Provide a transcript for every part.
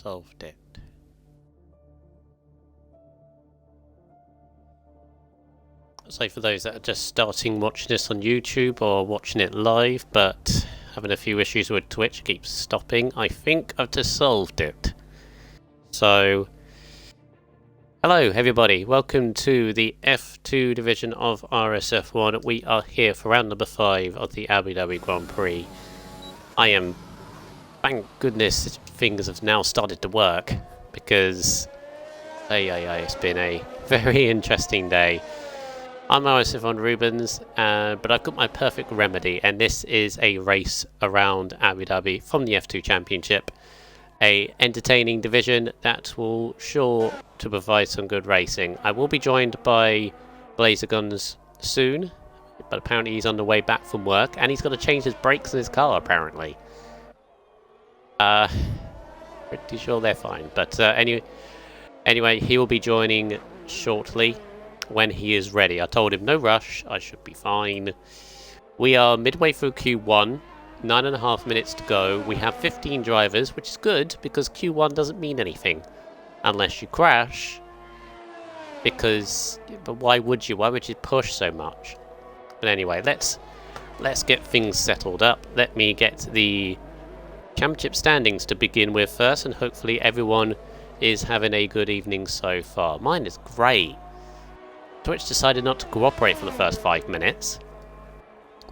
solved it. So for those that are just starting watching this on YouTube or watching it live but having a few issues with Twitch, keeps stopping, I think I've just solved it. So, hello everybody, welcome to the F2 division of RSF1. We are here for round number 5 of the Abu Dhabi Grand Prix. Thank goodness things have now started to work, because it's been a very interesting day. I'm RSF1 Rubens, but I've got my perfect remedy, and this is a race around Abu Dhabi from the F2 Championship. A entertaining division that will sure to provide some good racing. I will be joined by Blazer Guns soon, but apparently he's on the way back from work, and he's got to change his brakes in his car apparently. Pretty sure they're fine, but anyway, he will be joining shortly when he is ready. I told him no rush, I should be fine. We are midway through Q1, 9.5 minutes to go. We have 15 drivers, which is good because Q1 doesn't mean anything unless you crash. But why would you? Why would you push so much? But anyway, let's get things settled up. Let me get the championship standings to begin with first, and hopefully everyone is having a good evening so far. Mine is great. Twitch decided not to cooperate for the first 5 minutes.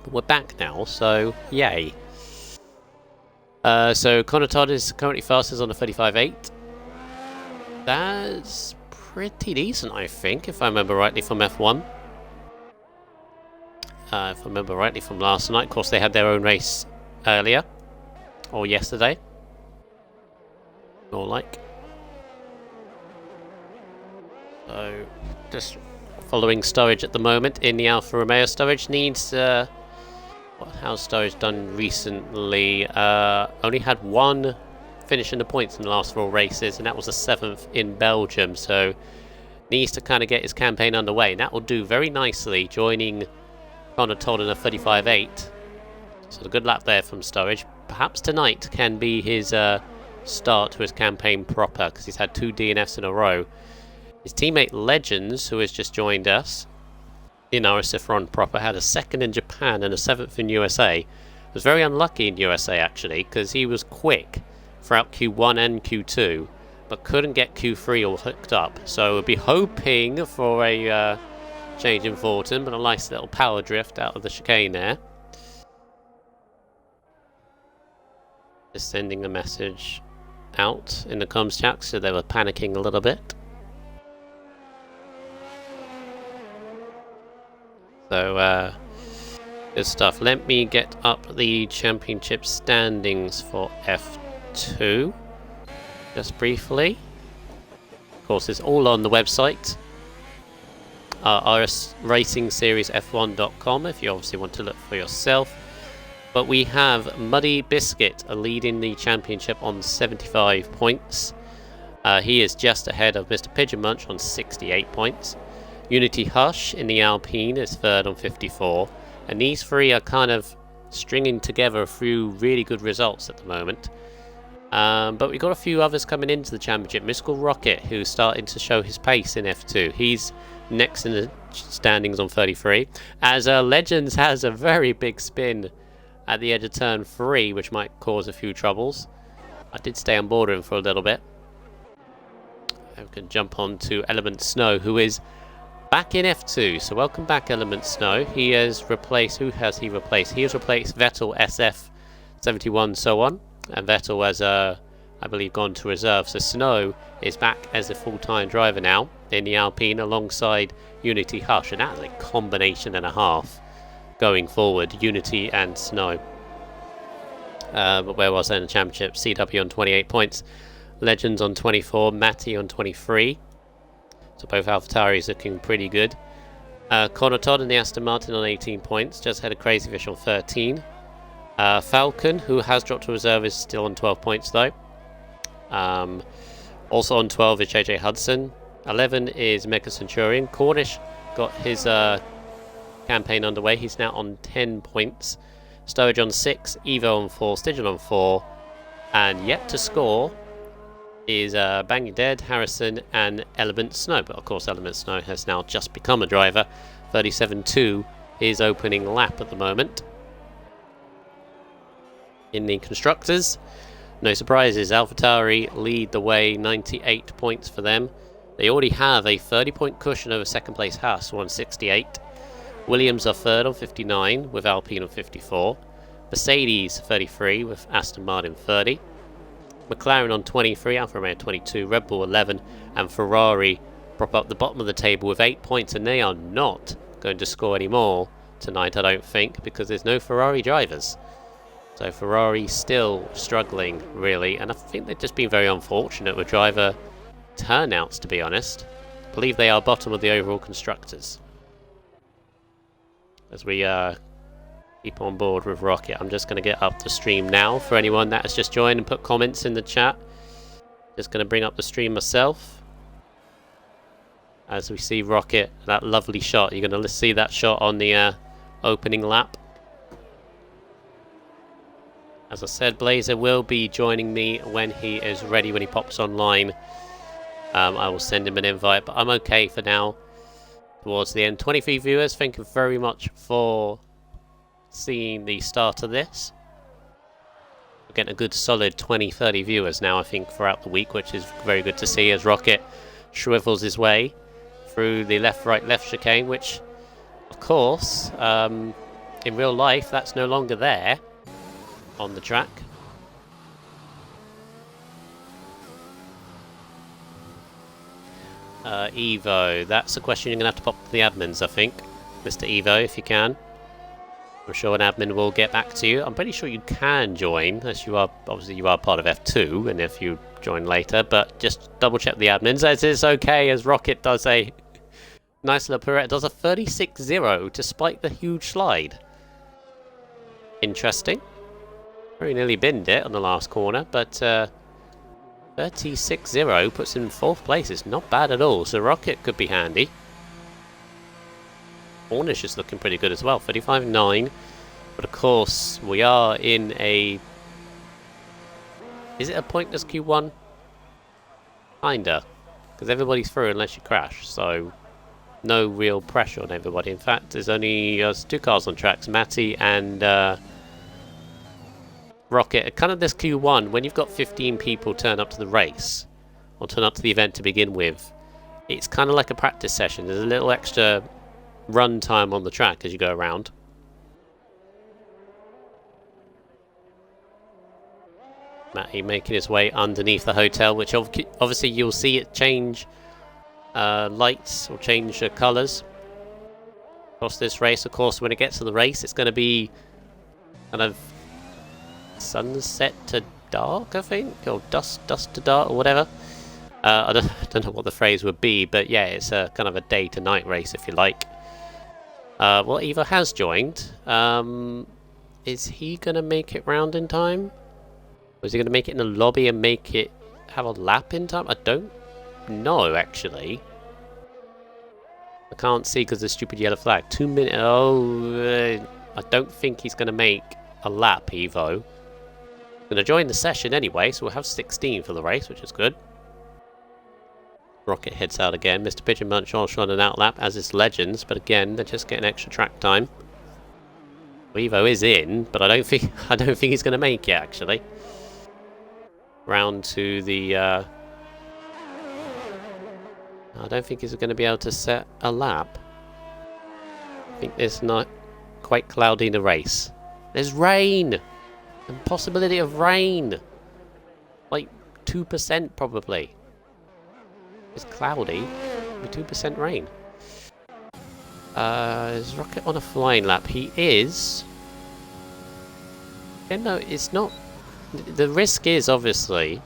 But we're back now, so yay. So Connor Todd is currently fastest on the 35.8. That's pretty decent, I think, if I remember rightly from F1. If I remember rightly from last night. Of course, they had their own race earlier. Or yesterday. More like. So, just following Sturridge at the moment in the Alfa Romeo. Sturridge needs how's Sturridge done recently? Only had one finish in the points in the last 4 races, and that was the 7th in Belgium, so needs to kind of get his campaign underway, and that will do very nicely, joining Connor Todd in a 35.8. So a good lap there from Sturridge. Perhaps tonight can be his start to his campaign proper, because he's had 2 DNFs in a row. His teammate Legends, who has just joined us in RSF1 proper, had a 2nd in Japan and a 7th in USA. Was very unlucky in USA actually, because he was quick throughout Q1 and Q2, but couldn't get Q3 all hooked up. So we'll be hoping for a change in Fortin, but a nice little power drift out of the chicane there. Just sending a message out in the comms chat, so they were panicking a little bit. So, good stuff. Let me get up the championship standings for F2 just briefly. Of course, it's all on the website, rsracingseries.f1.com, if you obviously want to look for yourself. But we have Muddy Biscuit leading the championship on 75 points. He is just ahead of Mr. Pigeon Munch on 68 points. Unity Hush in the Alpine is 3rd on 54, and these 3 are kind of stringing together a few really good results at the moment. But we've got a few others coming into the championship. Mystical Rocket, who's starting to show his pace in F2. He's next in the standings on 33, as Legends has a very big spin at the edge of turn 3, which might cause a few troubles. I did stay on board him for a little bit. I can jump on to Element Snow, who is back in F2, so welcome back Element Snow. He has replaced, who has he replaced? He has replaced Vettel, SF71, so on, and Vettel has, I believe, gone to reserve. So Snow is back as a full-time driver now in the Alpine alongside Unity Hush, and that's a combination and a half going forward, Unity and Snow. But where was I in the championship? CW on 28 points, Legends on 24, Matty on 23. So both AlphaTauris looking pretty good. Connor Todd in the Aston Martin on 18 points, just had a Crazy Fish on 13. Falcon, who has dropped to reserve, is still on 12 points though. Also on 12 is JJ Hudson. 11 is Mega Centurion. Cornish got his campaign underway. He's now on 10 points. Sturridge on 6, Evo on 4, Stygian on 4, and yet to score is Bang Your Dead, Harrison, and Element Snow. But of course, Element Snow has now just become a driver. 37.2 his opening lap at the moment. In the constructors, no surprises. AlphaTauri lead the way, 98 points for them. They already have a 30-point cushion over second place Haas, 168. Williams are third on 59 with Alpine on 54. Mercedes 33 with Aston Martin 30. McLaren on 23, Alfa Romeo 22, Red Bull 11, and Ferrari prop up the bottom of the table with 8 points, and they are not going to score any more tonight, I don't think, because there's no Ferrari drivers. So Ferrari still struggling, really, and I think they've just been very unfortunate with driver turnouts, to be honest. I believe they are bottom of the overall constructors. As we keep on board with Rocket, I'm just going to get up the stream now for anyone that has just joined and put comments in the chat. Just going to bring up the stream myself. As we see Rocket, that lovely shot. You're going to see that shot on the opening lap. As I said, Blazer will be joining me when he is ready, when he pops online. I will send him an invite, but I'm okay for now. Towards the end, 23 viewers, thank you very much for seeing the start of this. We're getting a good solid 20-30 viewers now, I think, throughout the week, which is very good to see as Rocket shrivels his way through the left chicane, which, of course, in real life, that's no longer there on the track. Evo, that's a question you're going to have to pop to the admins, I think. Mr. Evo, if you can. I'm sure an admin will get back to you. I'm pretty sure you can join, as you are, obviously you are part of F2, and if you join later, but just double check the admins, as it's okay, as Rocket does a nice little pirouette, does a 36-0 despite the huge slide. Interesting. Very nearly binned it on the last corner, but 36-0 puts him in 4th place. It's not bad at all, so Rocket could be handy. Ornish is looking pretty good as well, 35.9. But of course, we are in a... Is it a pointless Q1? Kinda. Because everybody's through unless you crash, so no real pressure on everybody. In fact, there's only 2 cars on tracks, Matty and Rocket. Kind of this Q1, when you've got 15 people turn up to the race, or turn up to the event to begin with, it's kind of like a practice session. There's a little extra run time on the track as you go around. Matty making his way underneath the hotel, which obviously you'll see it change lights or change colours across this race. Of course, when it gets to the race, it's going to be kind of sunset to dark, I think, or dusk to dark, or whatever. I don't know what the phrase would be, but yeah, it's a kind of a day to night race, if you like. Well, Evo has joined. Is he going to make it round in time? Or is he going to make it in the lobby and have a lap in time? I don't know, actually. I can't see because of the stupid yellow flag. 2 minutes. Oh, I don't think he's going to make a lap, Evo. Going to join the session anyway, so we'll have 16 for the race, which is good. Rocket heads out again. Mr. Pigeon Munch also on an outlap, as is Legends, but again, they're just getting extra track time. Evo is in, but I don't think he's going to make it, actually. Round to the... I don't think he's going to be able to set a lap. I think it's not quite cloudy in the race. There's rain! And possibility of rain! Like 2% probably. It's cloudy, with 2% rain. Is Rocket on a flying lap? He is. Yeah, no, it's not. The risk is obviously,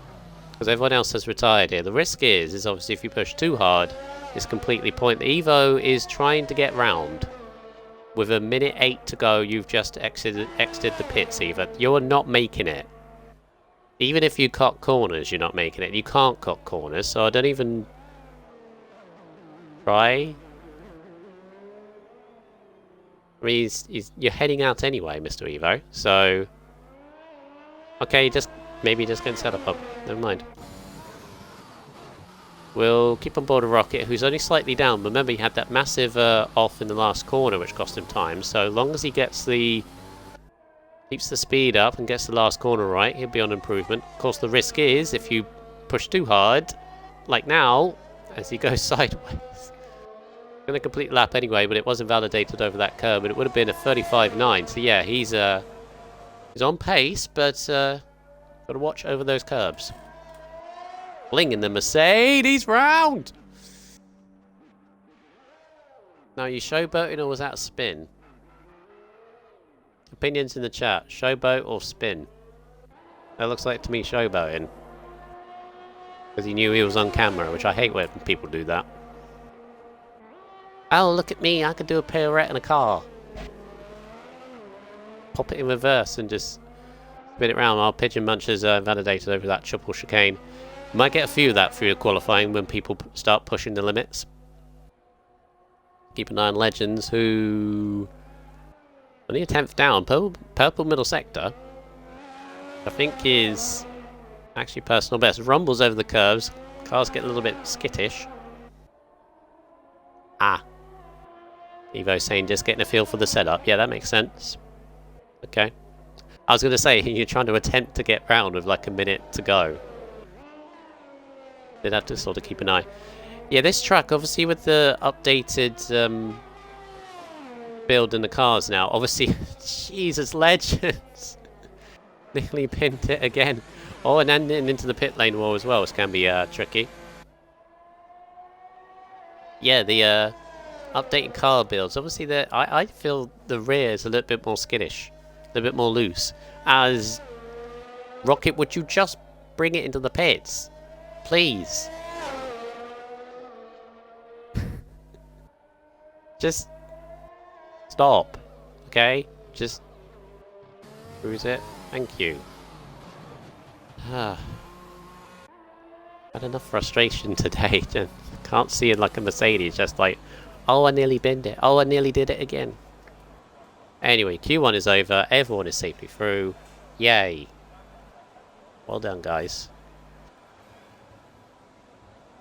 because everyone else has retired here, the risk is obviously if you push too hard, it's completely pointless. Evo is trying to get round. With a minute 8 to go, you've just exited the pits, Evo. You're not making it. Even if you cut corners, you're not making it. You can't cut corners, so I don't even... try. I mean, you're heading out anyway, Mr. Evo, so... Okay, maybe just go and set up. Never mind. We'll keep on board a Rocket, who's only slightly down. Remember, he had that massive off in the last corner, which cost him time. So as long as he keeps the speed up and gets the last corner right, he'll be on improvement. Of course, the risk is if you push too hard, like now, as he goes sideways. Going to complete the lap anyway, but it was invalidated over that curb, and it would have been a 35.9. So yeah, he's on pace, but got to watch over those curbs. Bling in the Mercedes round. Now, you showboating or was that a spin? Opinions in the chat. Showboat or spin? That looks like to me showboating. Because he knew he was on camera, which I hate when people do that. Oh, look at me. I could do a pirouette in a car. Pop it in reverse and just spin it round. Our Pigeon Munchers validated over that triple chicane. Might get a few of that through qualifying when people start pushing the limits. Keep an eye on Legends, who only a 10th down. Purple middle sector, I think, is actually personal best. Rumbles over the curves. Cars get a little bit skittish. Ah. Evo saying just getting a feel for the setup. Yeah, that makes sense. Okay. I was going to say, you're trying to attempt to get round with like a minute to go. They'd have to sort of keep an eye. Yeah, this track, obviously, with the updated build in the cars now, obviously, Jesus, Legends! Nearly pinned it again. Oh, and then into the pit lane wall as well, which can be tricky. Yeah, the updated car builds, obviously, I feel the rear is a little bit more skittish, a little bit more loose. As Rocket, would you just bring it into the pits? Please. Just stop. Okay? Just cruise it. Thank you. Had enough frustration today. Can't see it like a Mercedes. Just like, oh, I nearly binned it. Oh, I nearly did it again. Anyway, Q1 is over. Everyone is safely through. Yay. Well done, guys.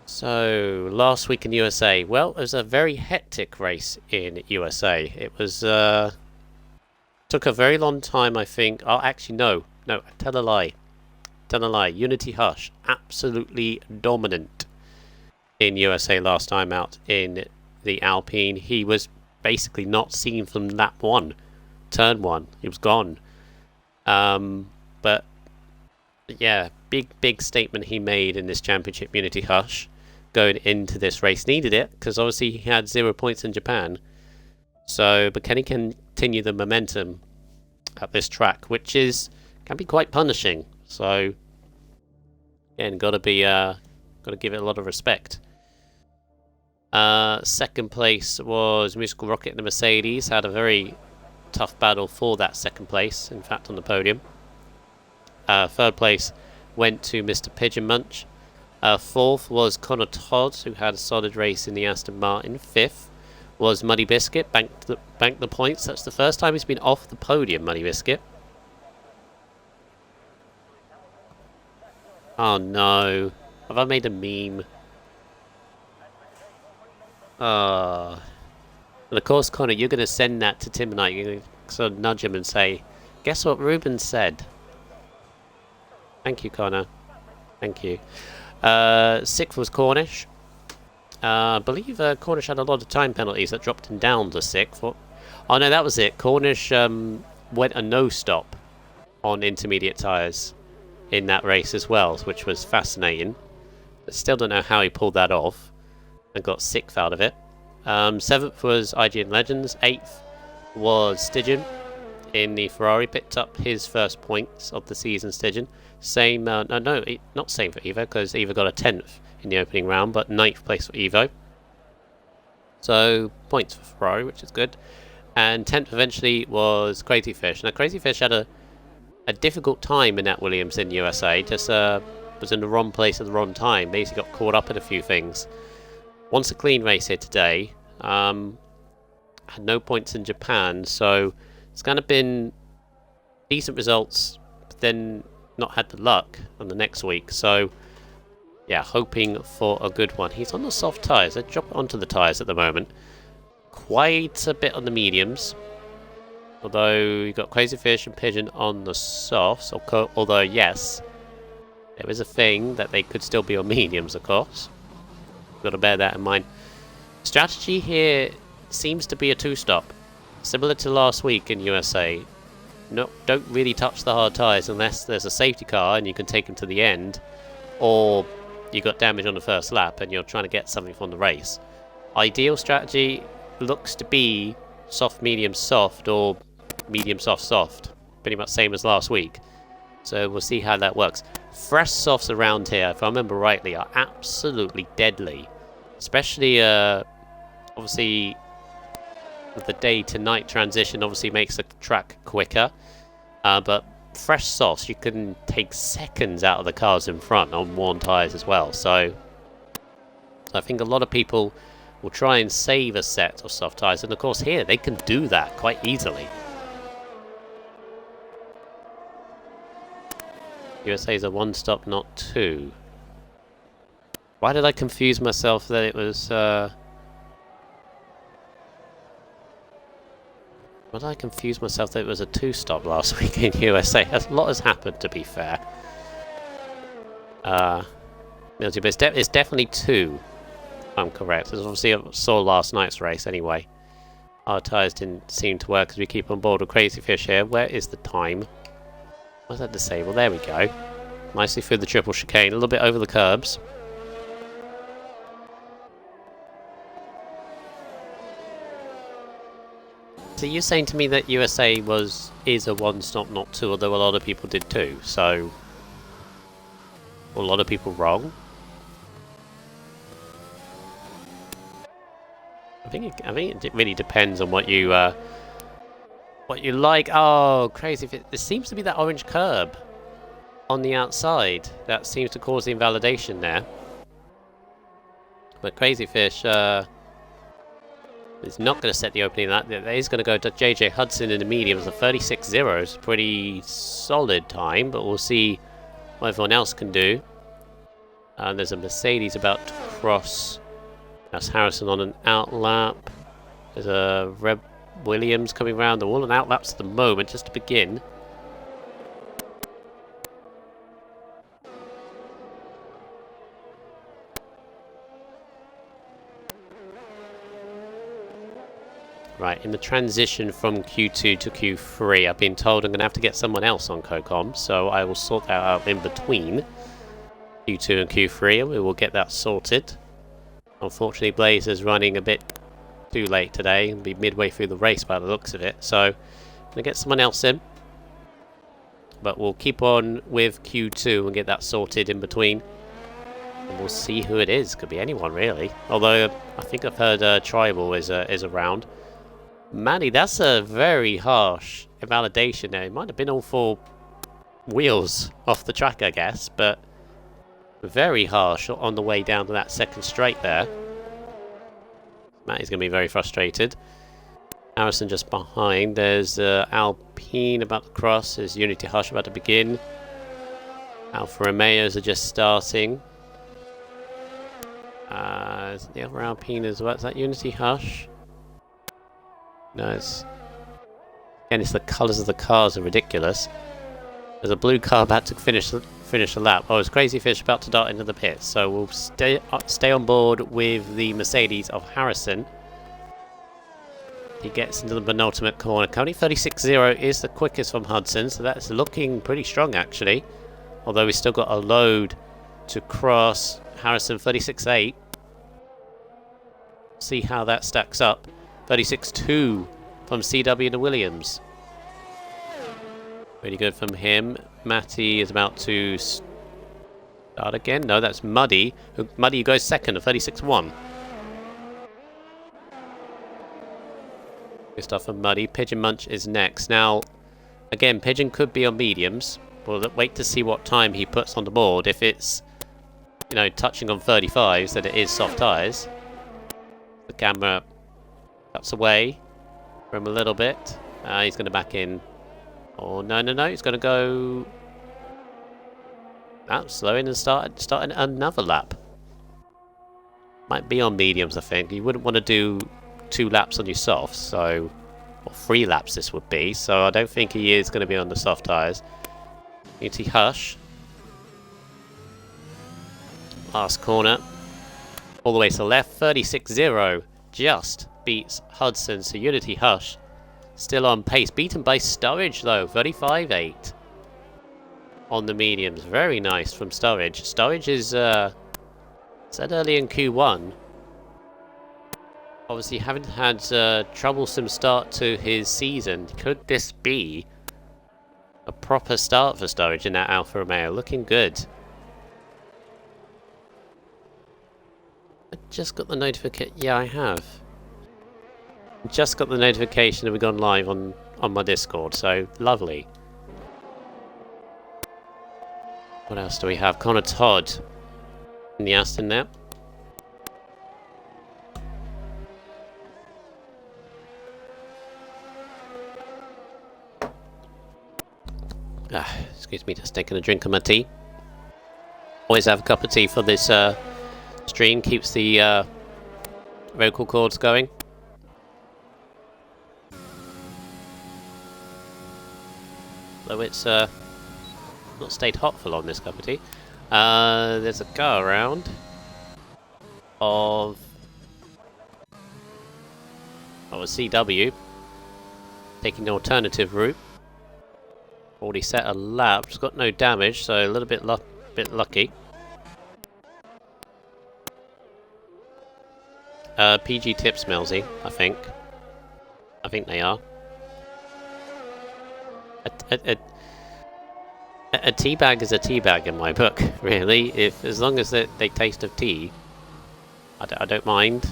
So, last week in USA. Well, it was a very hectic race in USA. It was, took a very long time, I think. Oh, actually, no, tell a lie. Unity Hush, absolutely dominant in USA last time out in the Alpine. He was basically not seen from lap 1, turn 1. He was gone. But, yeah, big statement he made in this championship, Unity Hush. Going into this race, needed it because obviously he had 0 points in Japan. So, but can he continue the momentum at this track, which can be quite punishing. So, again, got to give it a lot of respect. Second place was Musical Rocket and the Mercedes. Had a very tough battle for that second place. In fact, on the podium. Third place went to Mr. Pigeon Munch. Fourth was Connor Todd, who had a solid race in the Aston Martin. Fifth was Muddy Biscuit, banked the points. That's the first time he's been off the podium, Muddy Biscuit. Oh no, have I made a meme? And of course, Connor, you're going to send that to Tim and I. You're going to sort of nudge him and say, guess what Ruben said? Thank you, Connor. Thank you. Sixth was Cornish. I believe Cornish had a lot of time penalties that dropped him down to 6th. Oh no, that was it. Cornish went a no-stop on intermediate tyres in that race as well, which was fascinating. I still don't know how he pulled that off and got 6th out of it. 7th was IGN Legends. 8th was Stygian in the Ferrari. Picked up his first points of the season, Stygian. Same, not same for Evo, because Evo got a 10th in the opening round, but 9th place for Evo. So, points for Ferrari, which is good. And 10th eventually was Crazy Fish. Now, Crazy Fish had a difficult time in that Williams in USA, just was in the wrong place at the wrong time. Basically got caught up in a few things. Wants a clean race here today. Had no points in Japan, so it's kind of been decent results, but then not had the luck on the next week. So Yeah, hoping for a good one. He's on the soft tyres. Let's drop onto the tyres at the moment. Quite a bit on the mediums. Although you've got Crazy Fish and Pigeon on the softs. Although, yes, there is a thing that they could still be on mediums, of course. Got to bear that in mind. Strategy here seems to be a two-stop. Similar to last week in USA. No, don't really touch the hard tyres unless there's a safety car and you can take them to the end. Or you got damage on the first lap and you're trying to get something from the race. Ideal strategy looks to be soft, medium, soft, or medium, soft, soft. Pretty much same as last week. So we'll see how that works. Fresh softs around here, if I remember rightly, are absolutely deadly. Especially, obviously, with the day to night transition, obviously makes the track quicker. But fresh softs, you can take seconds out of the cars in front on worn tyres as well. So I think a lot of people will try and save a set of soft tyres. And of course here, they can do that quite easily. USA is a one-stop, not two. Why did I confuse myself that it was... Why did I confuse myself that it was a two-stop last week in USA? A lot has happened, to be fair. It's definitely two, if I'm correct. As obviously I saw last night's race anyway. Our tyres didn't seem to work as we keep on board with Crazy Fish here. Where is the time? Why's that disabled? There we go. Nicely through the triple chicane, a little bit over the curbs. So you're saying to me that USA is a one-stop, not two, although a lot of people did too. So, were a lot of people wrong? I think it really depends on what you like. Oh, crazy! There seems to be that orange curb on the outside that seems to cause the invalidation there. But Crazy Fish is not going to set the opening of that. He's going to go to JJ Hudson in the mediums. A 36.0 is a pretty solid time, but we'll see what everyone else can do. And there's a Mercedes about to cross. That's Harrison on an outlap. There's a Reb Williams coming around. They're all on outlaps at the moment, just to begin. Right, in the transition from Q2 to Q3, I've been told I'm going to have to get someone else on CoCom, so I will sort that out in between Q2 and Q3, and we will get that sorted. Unfortunately, Blaze is running a bit too late today, and be midway through the race by the looks of it, so I'm going to get someone else in. But we'll keep on with Q2 and get that sorted in between. And we'll see who it is. Could be anyone, really. Although, I think I've heard Tribal is around. Manny, that's a very harsh invalidation there. It might have been all four wheels off the track, I guess, but very harsh on the way down to that second straight there. Manny's going to be very frustrated. Harrison just behind. There's Alpine about to cross. There's Unity Hush about to begin. Alfa Romeos are just starting. Is the other Alpine as well? Is that Unity Hush? No, it's the colours of the cars are ridiculous. There's a blue car about to finish the lap. Oh, it's Crazy Fish about to dart into the pits. So we'll stay on board with the Mercedes of Harrison. He gets into the penultimate corner. Currently 36.0 is the quickest from Hudson, so that's looking pretty strong actually. Although we've still got a load to cross. Harrison 36.8. See how that stacks up. 36.2 from CW to Williams. Really good from him. Matty is about to start again. No, that's Muddy. Muddy goes second at 36.1. Good stuff from Muddy. Pigeon Munch is next. Now, again, Pigeon could be on mediums. We'll wait to see what time he puts on the board. If it's, touching on 35s, then it is soft tyres. The camera cuts away from a little bit. He's going to back in. Oh, no. He's going to go... That's slowing and starting another lap. Might be on mediums, I think. You wouldn't want to do 2 laps on your softs, so... Or 3 laps this would be, so I don't think he is going to be on the soft tyres. Unity Hush. Last corner. All the way to the left, 36-0. Just beats Hudson, so Unity Hush still on pace. Beaten by Sturridge though, 35-8. On the mediums. Very nice from Sturridge. Sturridge is... said early in Q1, obviously haven't had a troublesome start to his season. Could this be a proper start for Sturridge in that Alfa Romeo? Looking good. I just got the notification. Yeah, I have. Just got the notification that we've gone live on my Discord, so lovely. What else do we have? Connor Todd in the Aston now. Excuse me, just taking a drink of my tea. Always have a cup of tea for this stream, keeps the vocal cords going. Though it's not stayed hot for long, this cup of tea. There's a car around of a CW taking the alternative route. Already set a lap, just got no damage, so a little bit lucky. PG tips Millsy, I think. I think they are. A tea bag is a tea bag in my book, really. As long as they taste of tea, I don't mind,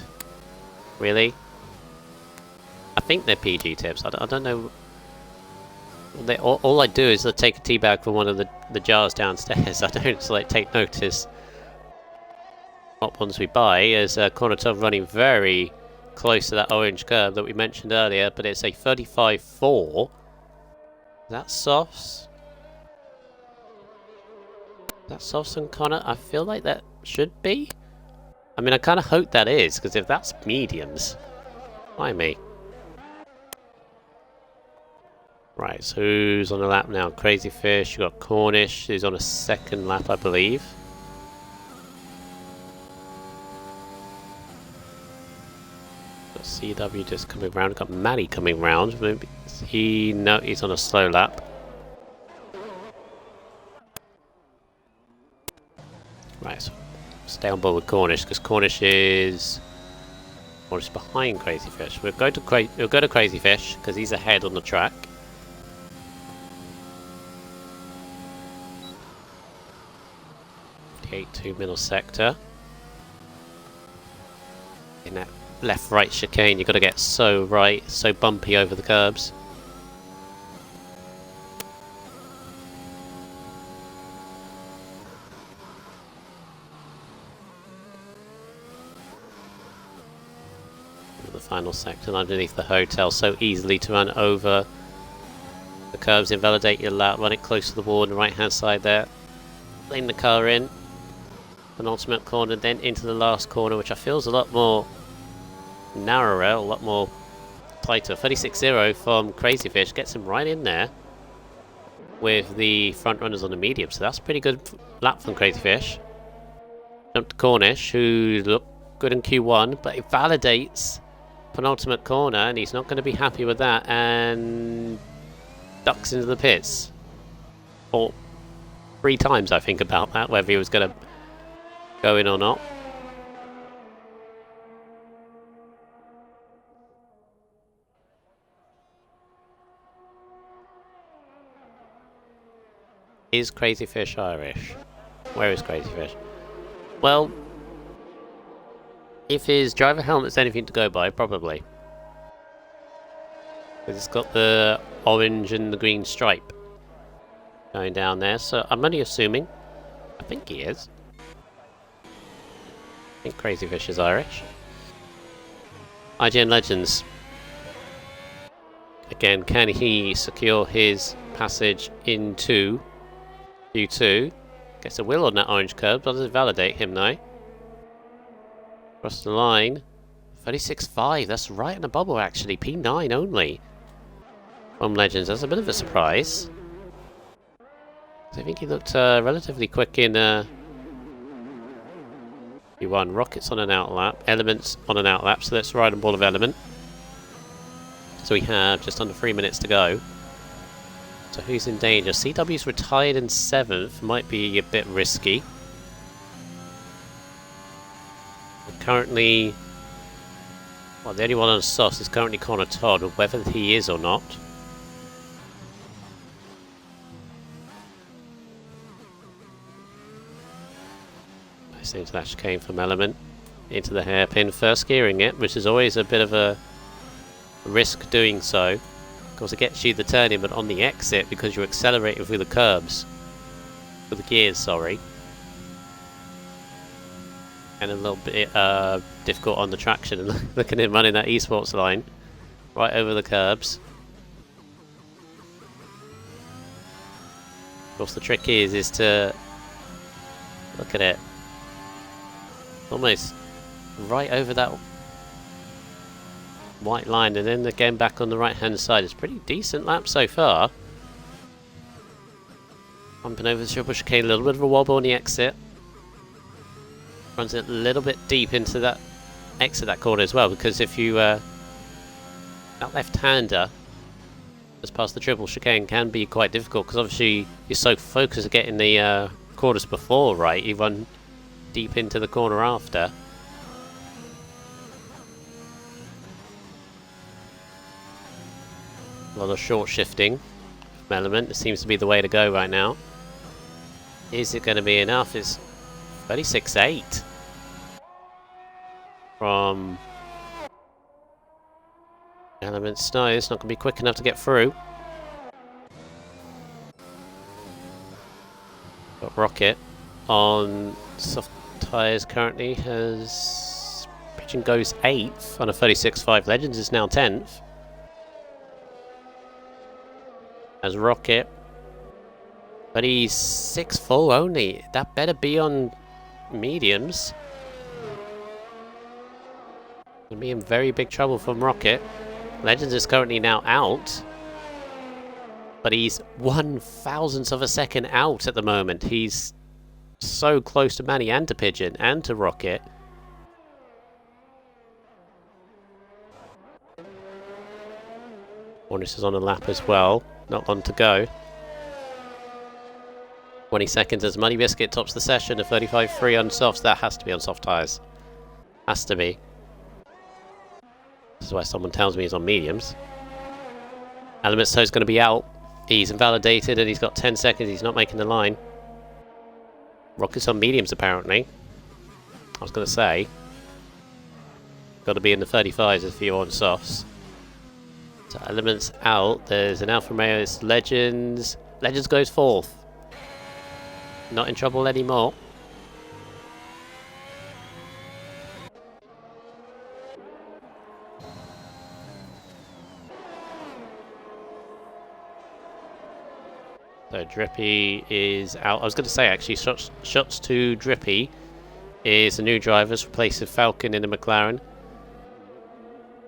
really. I think they're PG tips. I don't know. All I do is take a tea bag from one of the jars downstairs. I don't take notice what ones we buy. As Corner Top running very close to that orange curve that we mentioned earlier, but it's a 35-4. That's softs. That softs and Connor? I feel like that should be. I mean, I kind of hope that is, because if that's mediums, why me? Right, so who's on the lap now? Crazy Fish, you got Cornish, who's on a second lap, I believe. Got CW just coming round, got Matty coming round. Maybe no, he's on a slow lap. Right, so stay on board with Cornish, because Cornish is behind Crazy Fish. We'll go to Crazy Fish, because he's ahead on the track. 58-2 middle sector. In that left-right chicane, you've got to get so right, so bumpy over the curbs. The final section underneath the hotel, so easily to run over the curbs, invalidate your lap, run it close to the wall on the right hand side there. Lane the car in. Penultimate corner, then into the last corner, which I feel is a lot more narrower, a lot more tighter. 36-0 from Crazy Fish gets him right in there with the front runners on the medium, so that's a pretty good lap from Crazy Fish. Jump to Cornish, who looked good in Q1, but it validates penultimate corner, and he's not going to be happy with that, and ducks into the pits. Or 3 times, I think, about that, whether he was going to go in or not. Is Crazy Fish Irish? Where is Crazy Fish? Well, if his driver helmet's anything to go by, probably. It's got the orange and the green stripe going down there, so I'm only assuming. I think he is. I think Crazy Fish is Irish. IGN Legends. Again, can he secure his passage into Q2? Gets a wheel on that orange curb, doesn't validate him though. Across the line. 36.5, that's right in the bubble actually. P9 only. From Legends, that's a bit of a surprise. I think he looked relatively quick in P1. Rockets on an outlap, Elements on an outlap, so let's ride on ball of Element. So we have just under 3 minutes to go. So who's in danger? CW's retired in 7th, might be a bit risky. Currently, well, the only one on softs is currently Connor Todd, whether he is or not. Nice into that chicane from Element. Into the hairpin, first gearing it, which is always a bit of a risk doing so. Of course, it gets you the turning, but on the exit, because you're accelerating through the curbs. With the gears, sorry. And a little bit difficult on the traction. And look at him running that esports line. Right over the curbs. Of course, the trick is to... Look at it. Almost right over that white line, and then again back on the right hand side. It's a pretty decent lap so far. Bumping over the triple chicane, a little bit of a wobble on the exit. Runs it a little bit deep into that exit that corner as well, because if you that left-hander just past the triple chicane can be quite difficult, because obviously you're so focused on getting the corners before, right? You run deep into the corner after. A lot of short shifting from Element. It seems to be the way to go right now. Is it going to be enough? It's 36.8 from Element Snow. It's not going to be quick enough to get through. Got Rocket on soft tyres currently. Has Pigeon goes 8th on a 36.5. Legends is now 10th. As Rocket, but he's 6 full only. That better be on mediums. Gonna be in very big trouble from Rocket. Legends is currently now out, but he's 1/1000th of a second out at the moment. He's so close to Manny and to Pigeon and to Rocket. Hornets is on a lap as well. Not long to go. 20 seconds as Muddy Biscuit tops the session. A 35.3 on softs. That has to be on soft tyres. Has to be. This is why someone tells me he's on mediums. Element Toe's going to be out. He's invalidated and he's got 10 seconds. He's not making the line. Rocket's on mediums apparently. I was going to say. Got to be in the 35s if you're on softs. So Elements out. There's an Alfa Romeo. It's Legends. Legends goes 4th. Not in trouble anymore. So Drippy is out. I was going to say actually, shots to Drippy is the new drivers replacing Falcon in the McLaren.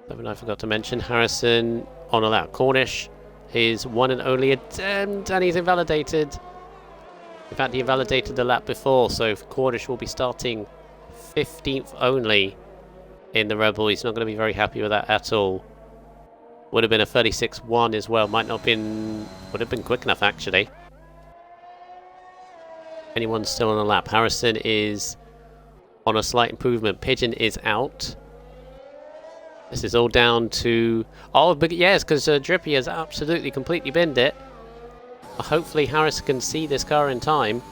Something I forgot to mention. Harrison on a lap. Cornish, his one and only attempt, and he's invalidated. In fact, he invalidated the lap before, so Cornish will be starting 15th only in the Rebel. He's not going to be very happy with that at all. Would have been a 36.1 as well. Might not have been... Would have been quick enough, actually. Anyone's still on the lap. Harrison is on a slight improvement. Pigeon is out. This is all down to... Oh, but yes, because Drippy has absolutely completely binned it. Hopefully Harrison can see this car in time.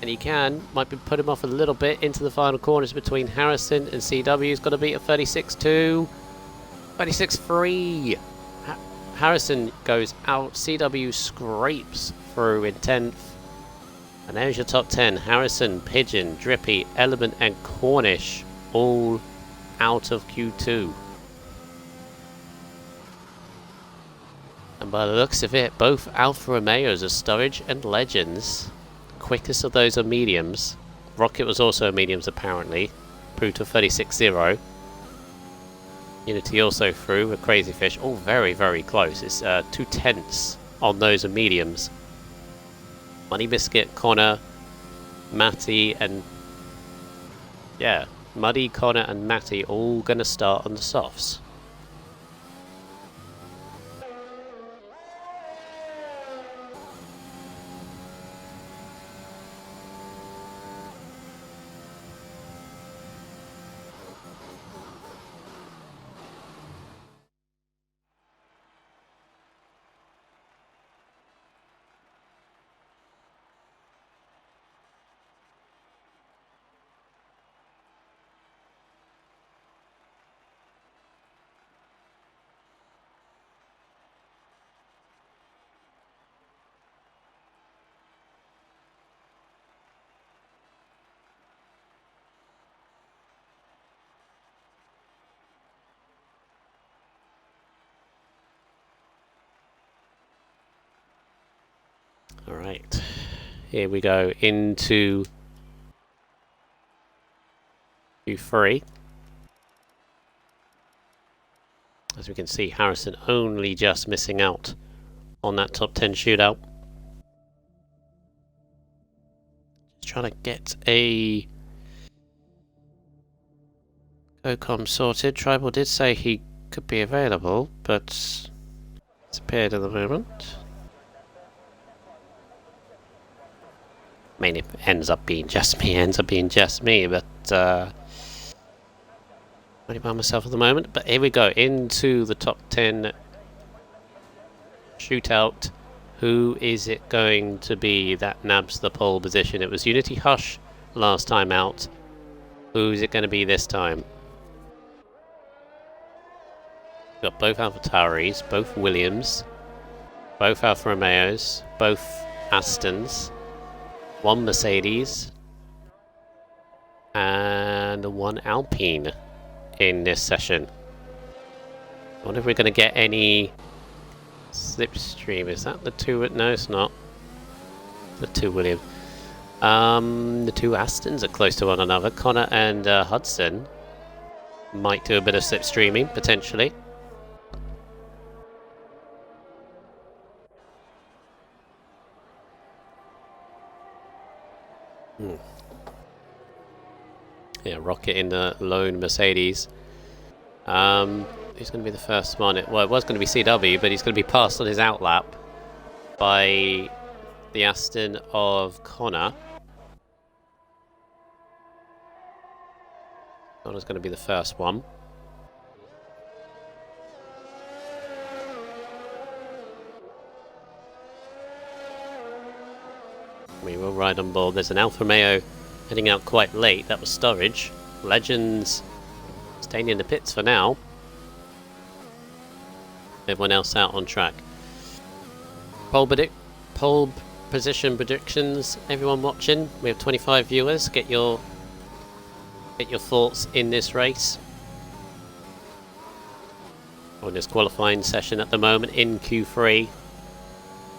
And he can. Might be put him off a little bit into the final corners between Harrison and CW. He's got to beat a 36.2. 36.3. Harrison goes out. CW scrapes through in 10th. And there's your top 10. Harrison, Pigeon, Drippy, Element and Cornish. All out of Q2. And And by the looks of it, both Alfa Romeos are Sturridge and Legends. Quickest of those are mediums. Rocket was also mediums apparently. Proved to 36.0. Unity also through with Crazy Fish. All very, very close. It's 2/10 on those are mediums. Money Biscuit, Connor, Matty, and yeah, Muddy, Connor, and Matty all gonna start on the softs. Alright, here we go into Q3. As we can see, Harrison only just missing out on that top 10 shootout. Just trying to get a COCOM sorted. Tribal did say he could be available, but disappeared at the moment. I mean, if it ends up being just me, but only by myself at the moment. But here we go, into the top 10 shootout. Who is it going to be that nabs the pole position? It was Unity Hush last time out. Who's it going to be this time? We've got both AlphaTauris, both Williams, both Alfa Romeos, both Astons, one Mercedes, and one Alpine in this session. I wonder if we're going to get any slipstream. Is that the two? No, it's not. The two Williams. The two Astons are close to one another. Connor and Hudson might do a bit of slipstreaming, potentially. Yeah, Rocket in the lone Mercedes. Who's going to be the first one? Well, it was going to be CW, but he's going to be passed on his outlap by the Aston of Connor. Connor's going to be the first one. We will ride on board. There's an Alfa Romeo heading out quite late. That was Sturridge. Legends staying in the pits for now. Everyone else out on track. Pole position predictions. Everyone watching. We have 25 viewers. Get your thoughts in this race. On this qualifying session at the moment in Q3.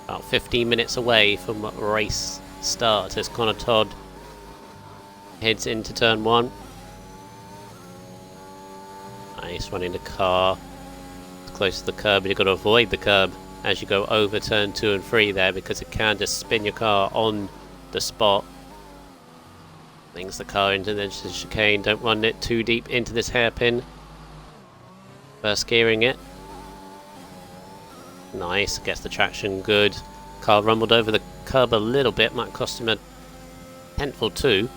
About 15 minutes away from race start as Connor Todd heads into turn 1. Nice, running the car close to the curb, and you've got to avoid the curb as you go over turn 2 and 3 there, because it can just spin your car on the spot. Links the car into the chicane. Don't run it too deep into this hairpin. First gearing it. Nice, gets the traction good. Car rumbled over the curb a little bit, might cost him a tenth or two.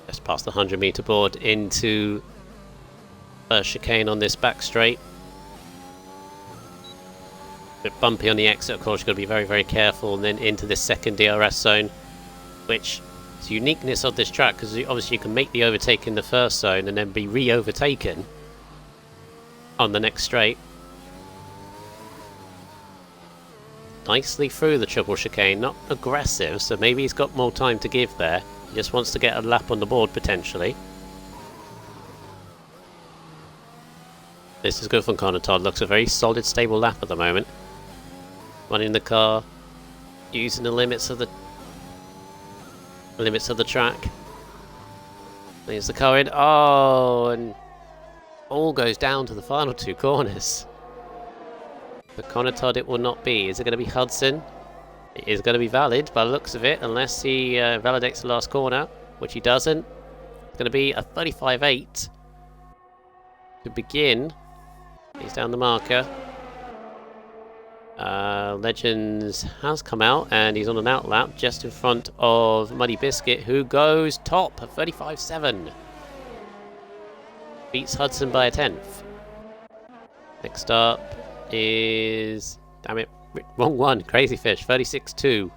Just past the 100-meter board into first chicane on this back straight. Bit bumpy on the exit, of course. You've got to be very, very careful, and then into this second DRS zone, which is the uniqueness of this track, because obviously you can make the overtake in the first zone and then be re-overtaken on the next straight. Nicely through the triple chicane, not aggressive, so maybe he's got more time to give there. He just wants to get a lap on the board potentially. This is good for Connor Todd. Looks a very solid, stable lap at the moment. Running the car, using the limits of the track. Leaves the car in. Oh, and all goes down to the final two corners. For Connor Todd, it will not be. Is it going to be Hudson? It is going to be valid by the looks of it, unless he validates the last corner, which he doesn't. It's going to be a 35.8 to begin. He's down the marker. Legends has come out and he's on an out lap just in front of Muddy Biscuit, who goes top at 35.7. Beats Hudson by a 10th. Next up is... damn it, wrong one. Crazy Fish, 36.2.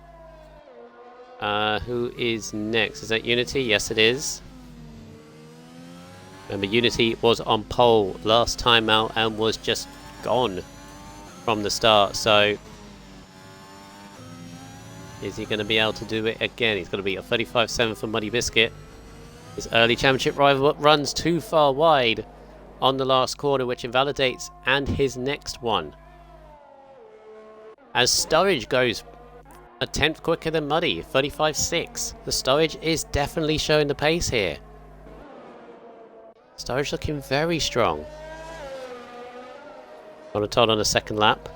Who is next? Is that Unity? Yes, it is. Remember, Unity was on pole last time out and was just gone from the start, so is he going to be able to do it again? He's going to be a 35.7 for Muddy Biscuit. His early championship rival runs too far wide on the last corner, which invalidates and his next one. As Sturridge goes a 10th quicker than Muddy, 35.6. The Sturridge is definitely showing the pace here. Sturridge looking very strong. Connor Todd on a second lap.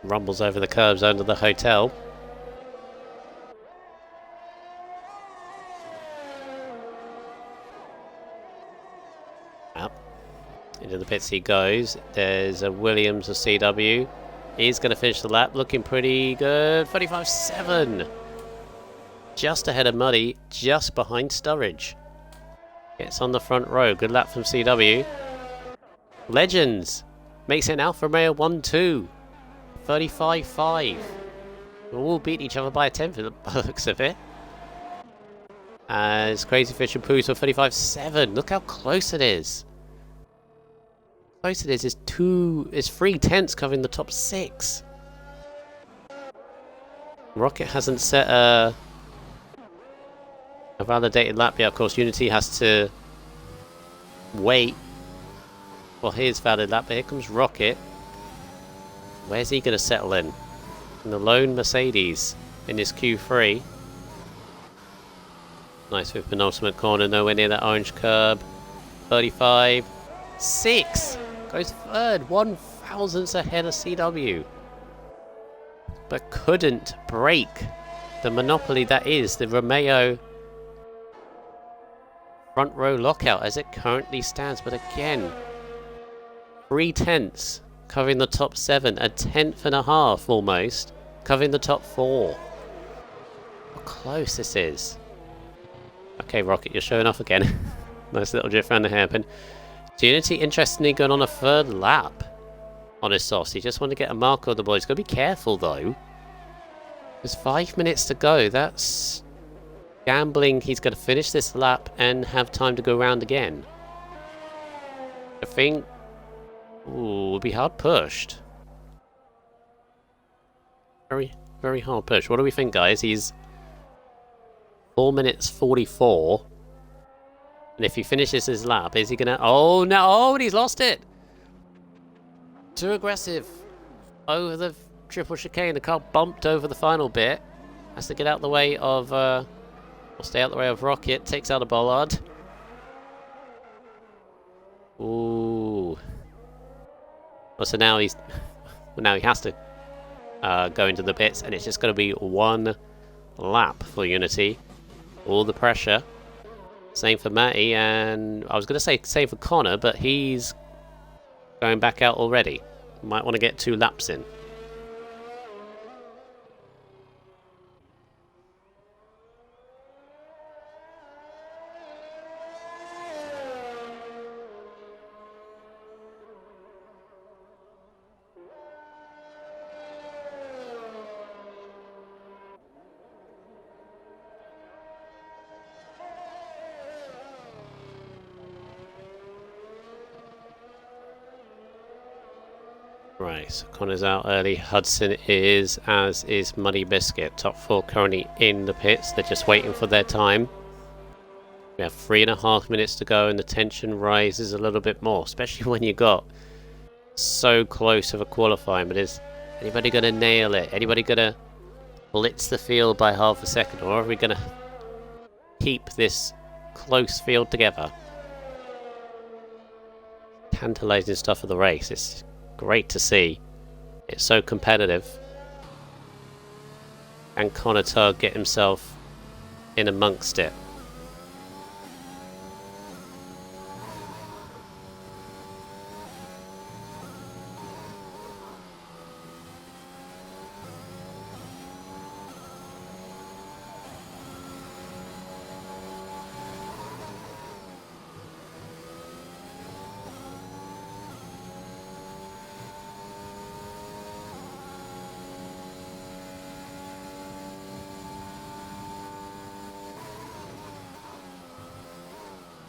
Rumbles over the curbs under the hotel. Into the pits he goes. There's a Williams of CW. He's going to finish the lap looking pretty good. 35.7. Just ahead of Muddy, just behind Sturridge. Gets on the front row. Good lap from CW. Legends makes it an Alfa Romeo 1-2. 35.5. We'll all beat each other by a 10th by the looks of it. As Crazy Fish and Poos for 35.7. Look how close it is. Close it is 3 tenths covering the top 6. Rocket hasn't set a validated lap yet. Of course, Unity has to wait for his valid lap. But here comes Rocket. Where's he going to settle in? In the lone Mercedes in this Q3. Nice with penultimate corner, nowhere near that orange curb. 35.6. Goes third, 1/1000th ahead of CW. But couldn't break the monopoly that is the Romeo front row lockout as it currently stands. But again, 3 tenths covering the top 7, a 10.5 almost covering the top 4. How close this is. Okay, Rocket, you're showing off again. Nice little drift around the hairpin. Unity, interestingly, going on a 3rd lap on his softs. He just want to get a mark on the boys. He's got to be careful, though. There's 5 minutes to go. That's gambling. He's going to finish this lap and have time to go round again. I think... ooh, will be hard pushed. Very, very hard push. What do we think, guys? He's 4 minutes 44. And if he finishes his lap, is he gonna... oh no! Oh, and he's lost it! Too aggressive. Over the triple chicane. The car bumped over the final bit. Has to get out the way of... or stay out the way of Rocket. Takes out a bollard. Ooh. Well, so now he's... well, now he has to go into the pits. And it's just going to be 1 lap for Unity. All the pressure. Same for Matty, and I was going to say same for Connor, but he's going back out already. Might want to get 2 laps in. Right, so Connor's out early. Hudson is, as is Muddy Biscuit. Top 4 currently in the pits. They're just waiting for their time. We have 3.5 minutes to go and the tension rises a little bit more, especially when you got so close of a qualifying. But is anybody going to nail it? Anybody going to blitz the field by half a second? Or are we going to keep this close field together? Tantalizing stuff of the race. It's great to see. It's so competitive. And Connor Tugg get himself in amongst it.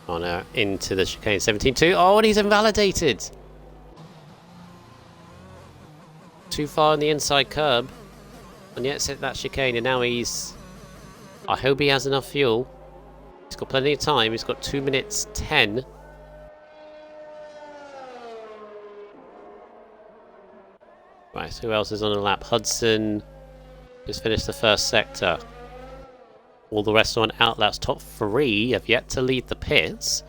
Connor into the chicane 17-2. Oh, and he's invalidated. Too far on the inside curb. And yet set that chicane, and now he's... I hope he has enough fuel. He's got plenty of time. He's got 2 minutes 10. Right, who else is on the lap? Hudson just finished the first sector. All the rest are on outlaps. Top 3 have yet to lead the pits.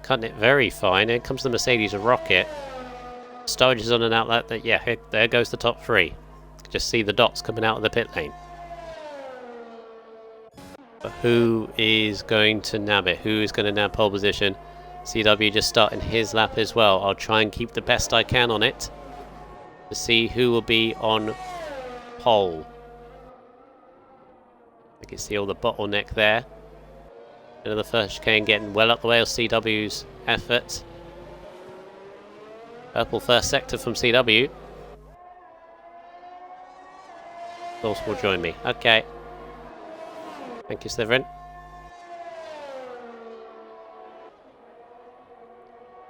Cutting it very fine. Here comes the Mercedes Rocket. Sturridge is on an outlet. There goes the top 3. Just see the dots coming out of the pit lane. But who is going to nab it? Who is going to nab pole position? CW just starting his lap as well. I'll try and keep the best I can on it to see who will be on pole. You can see all the bottleneck there. Another first chicane getting well up the way of CW's effort. Purple first sector from CW. Source will join me. Okay. Thank you, Slytherin.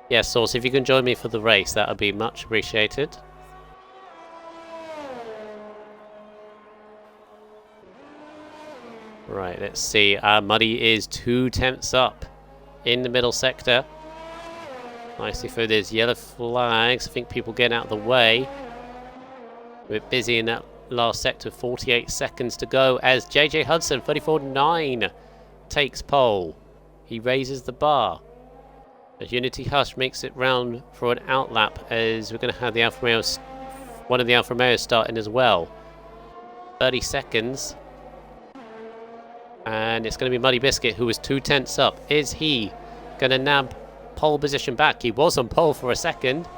Yeah, Source, if you can join me for the race, that would be much appreciated. Right, let's see. Muddy is 2 tenths up in the middle sector. Nicely through these yellow flags. I think people getting out of the way. We're busy in that last sector. 48 seconds to go as JJ Hudson, 34.9, takes pole. He raises the bar. As Unity Hush makes it round for an outlap, as we're going to have the Alfa Romeo, one of the Alfa Romeos starting as well. 30 seconds. And it's going to be Muddy Biscuit, who was 2 tenths up. Is he going to nab pole position back? He was on pole for a second.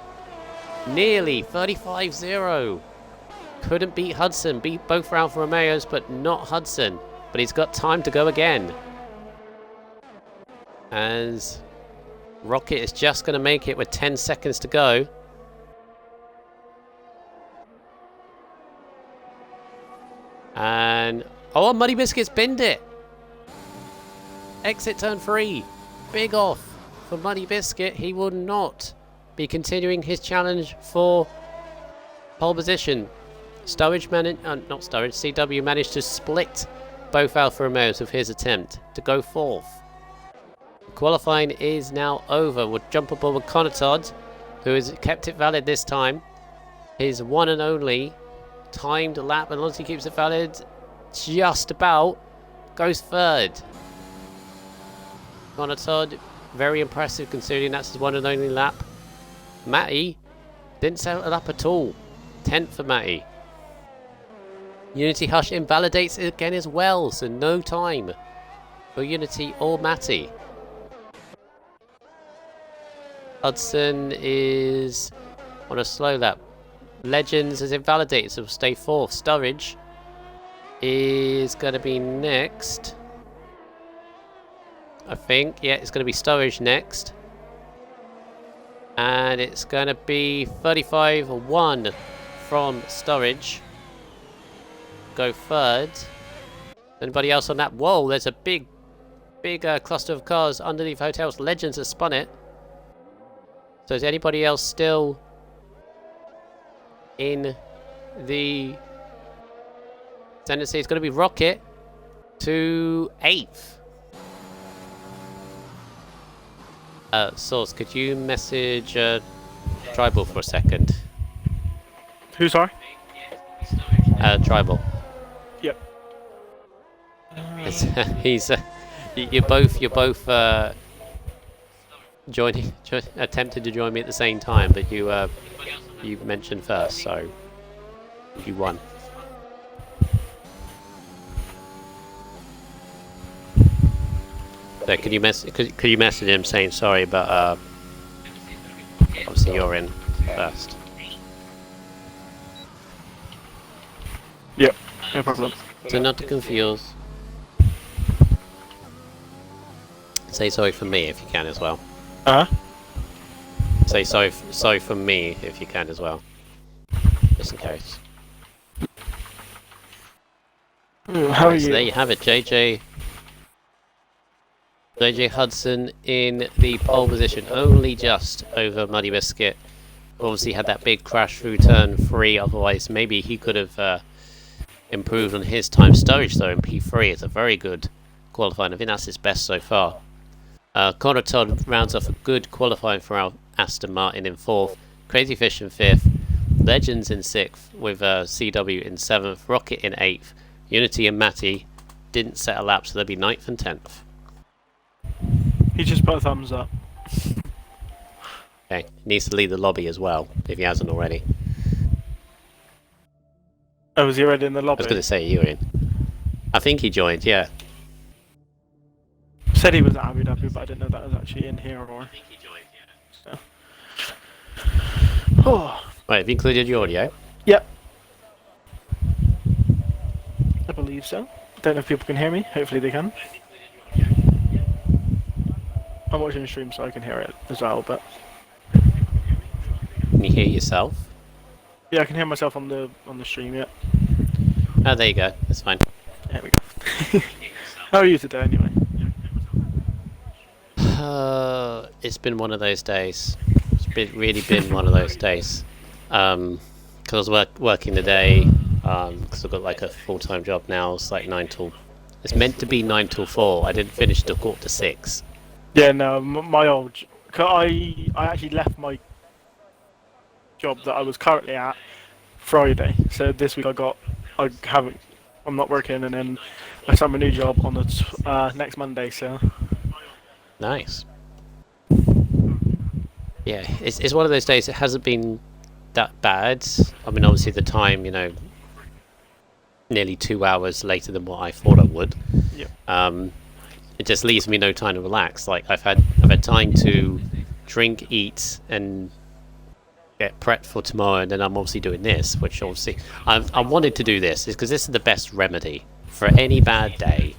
Nearly 35-0. Couldn't beat Hudson. Beat both Alfa Romeos, but not Hudson. But he's got time to go again. As Rocket is just going to make it with 10 seconds to go. And... oh, Muddy Biscuit's binned it. Exit turn 3. Big off for Muddy Biscuit. He will not be continuing his challenge for pole position. CW managed to split both Alfa Romeos with his attempt to go 4th. Qualifying is now over. We'll jump aboard with Connor Todd, who has kept it valid this time. His one and only timed lap, and once he keeps it valid, just about goes 3rd. Connor Todd, very impressive considering that's his one and only lap. Matty didn't settle it up at all. 10th for Matty. Unity Hush invalidates it again as well, so no time for Unity or Matty. Hudson is on a slow lap. Legends is invalidated, so will stay 4th. Sturridge is going to be next. I think. Yeah, it's going to be Sturridge next. And it's going to be 35-1 from Sturridge. Go 3rd. Anybody else on that? Whoa, there's a big cluster of cars underneath hotels. Legends has spun it. So is anybody else still in the ascendancy. It's going to be Rocket to 8th. Source, could you message Tribal for a second? Who, sorry? Tribal. Yep. He's you're both attempted to join me at the same time, but you mentioned first, so you won. So could you message him saying sorry, but obviously you're in first. Yep, no problem. So not to confuse. Say sorry for me if you can as well. Say sorry for me if you can as well. Just in case. How are you? So there you have it, JJ Hudson in the pole position, only just over Muddy Biscuit. Obviously had that big crash through turn 3, otherwise maybe he could have improved on his time. Sturridge though in P3 is a very good qualifying. I think that's his best so far. Conrad Todd rounds off a good qualifying for our Aston Martin in 4th, Crazy Fish in 5th, Legends in 6th with CW in 7th, Rocket in 8th, Unity and Matty didn't set a lap, so they'll be 9th and 10th. He just put a thumbs up. Okay, he needs to leave the lobby as well, if he hasn't already. Oh, was he already in the I lobby? was going to say you were in. I think he joined, yeah. Said he was at Abu Dhabi, but I didn't know that was actually in here or. I think he joined, yeah. So. Oh. Right, have you included your audio? Yep. I believe so. Don't know if people can hear me. Hopefully they can. I'm watching the stream so I can hear it as well, but. Can you hear yourself? Yeah, I can hear myself on the stream, yeah. Oh, there you go. That's fine. There we go. How are you today, anyway? It's been one of those days. It's really been one of those days. Because I was working today. Because I've got like a full-time job now. It's like 9 till. It's meant to be 9 till 4. I didn't finish till 5:45. Yeah, no, my old. I actually left my job that I was currently at Friday. So this week I'm not working, and then I start my new job on the next Monday. So. Nice. Yeah, it's one of those days. It hasn't been that bad. I mean, obviously the time, nearly 2 hours later than what I thought I would. Yeah. It just leaves me no time to relax. Like I've had time to drink, eat, and get prepped for tomorrow, and then I'm obviously doing this, which obviously I wanted to do this, is because this is the best remedy for any bad day.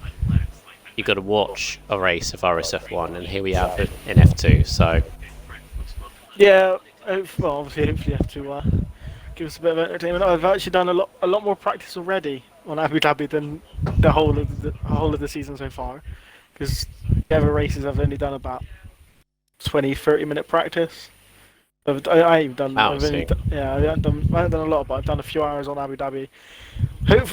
You got to watch a race of RSF1, and here we have it in F2. So yeah, well, obviously, hopefully, you have to give us a bit of entertainment. I've actually done a lot more practice already on Abu Dhabi than the whole of the season so far, because the other races I've only done about 20-30 minute practice. I ain't done. Wow, I haven't done a lot, but I've done a few hours on Abu Dhabi.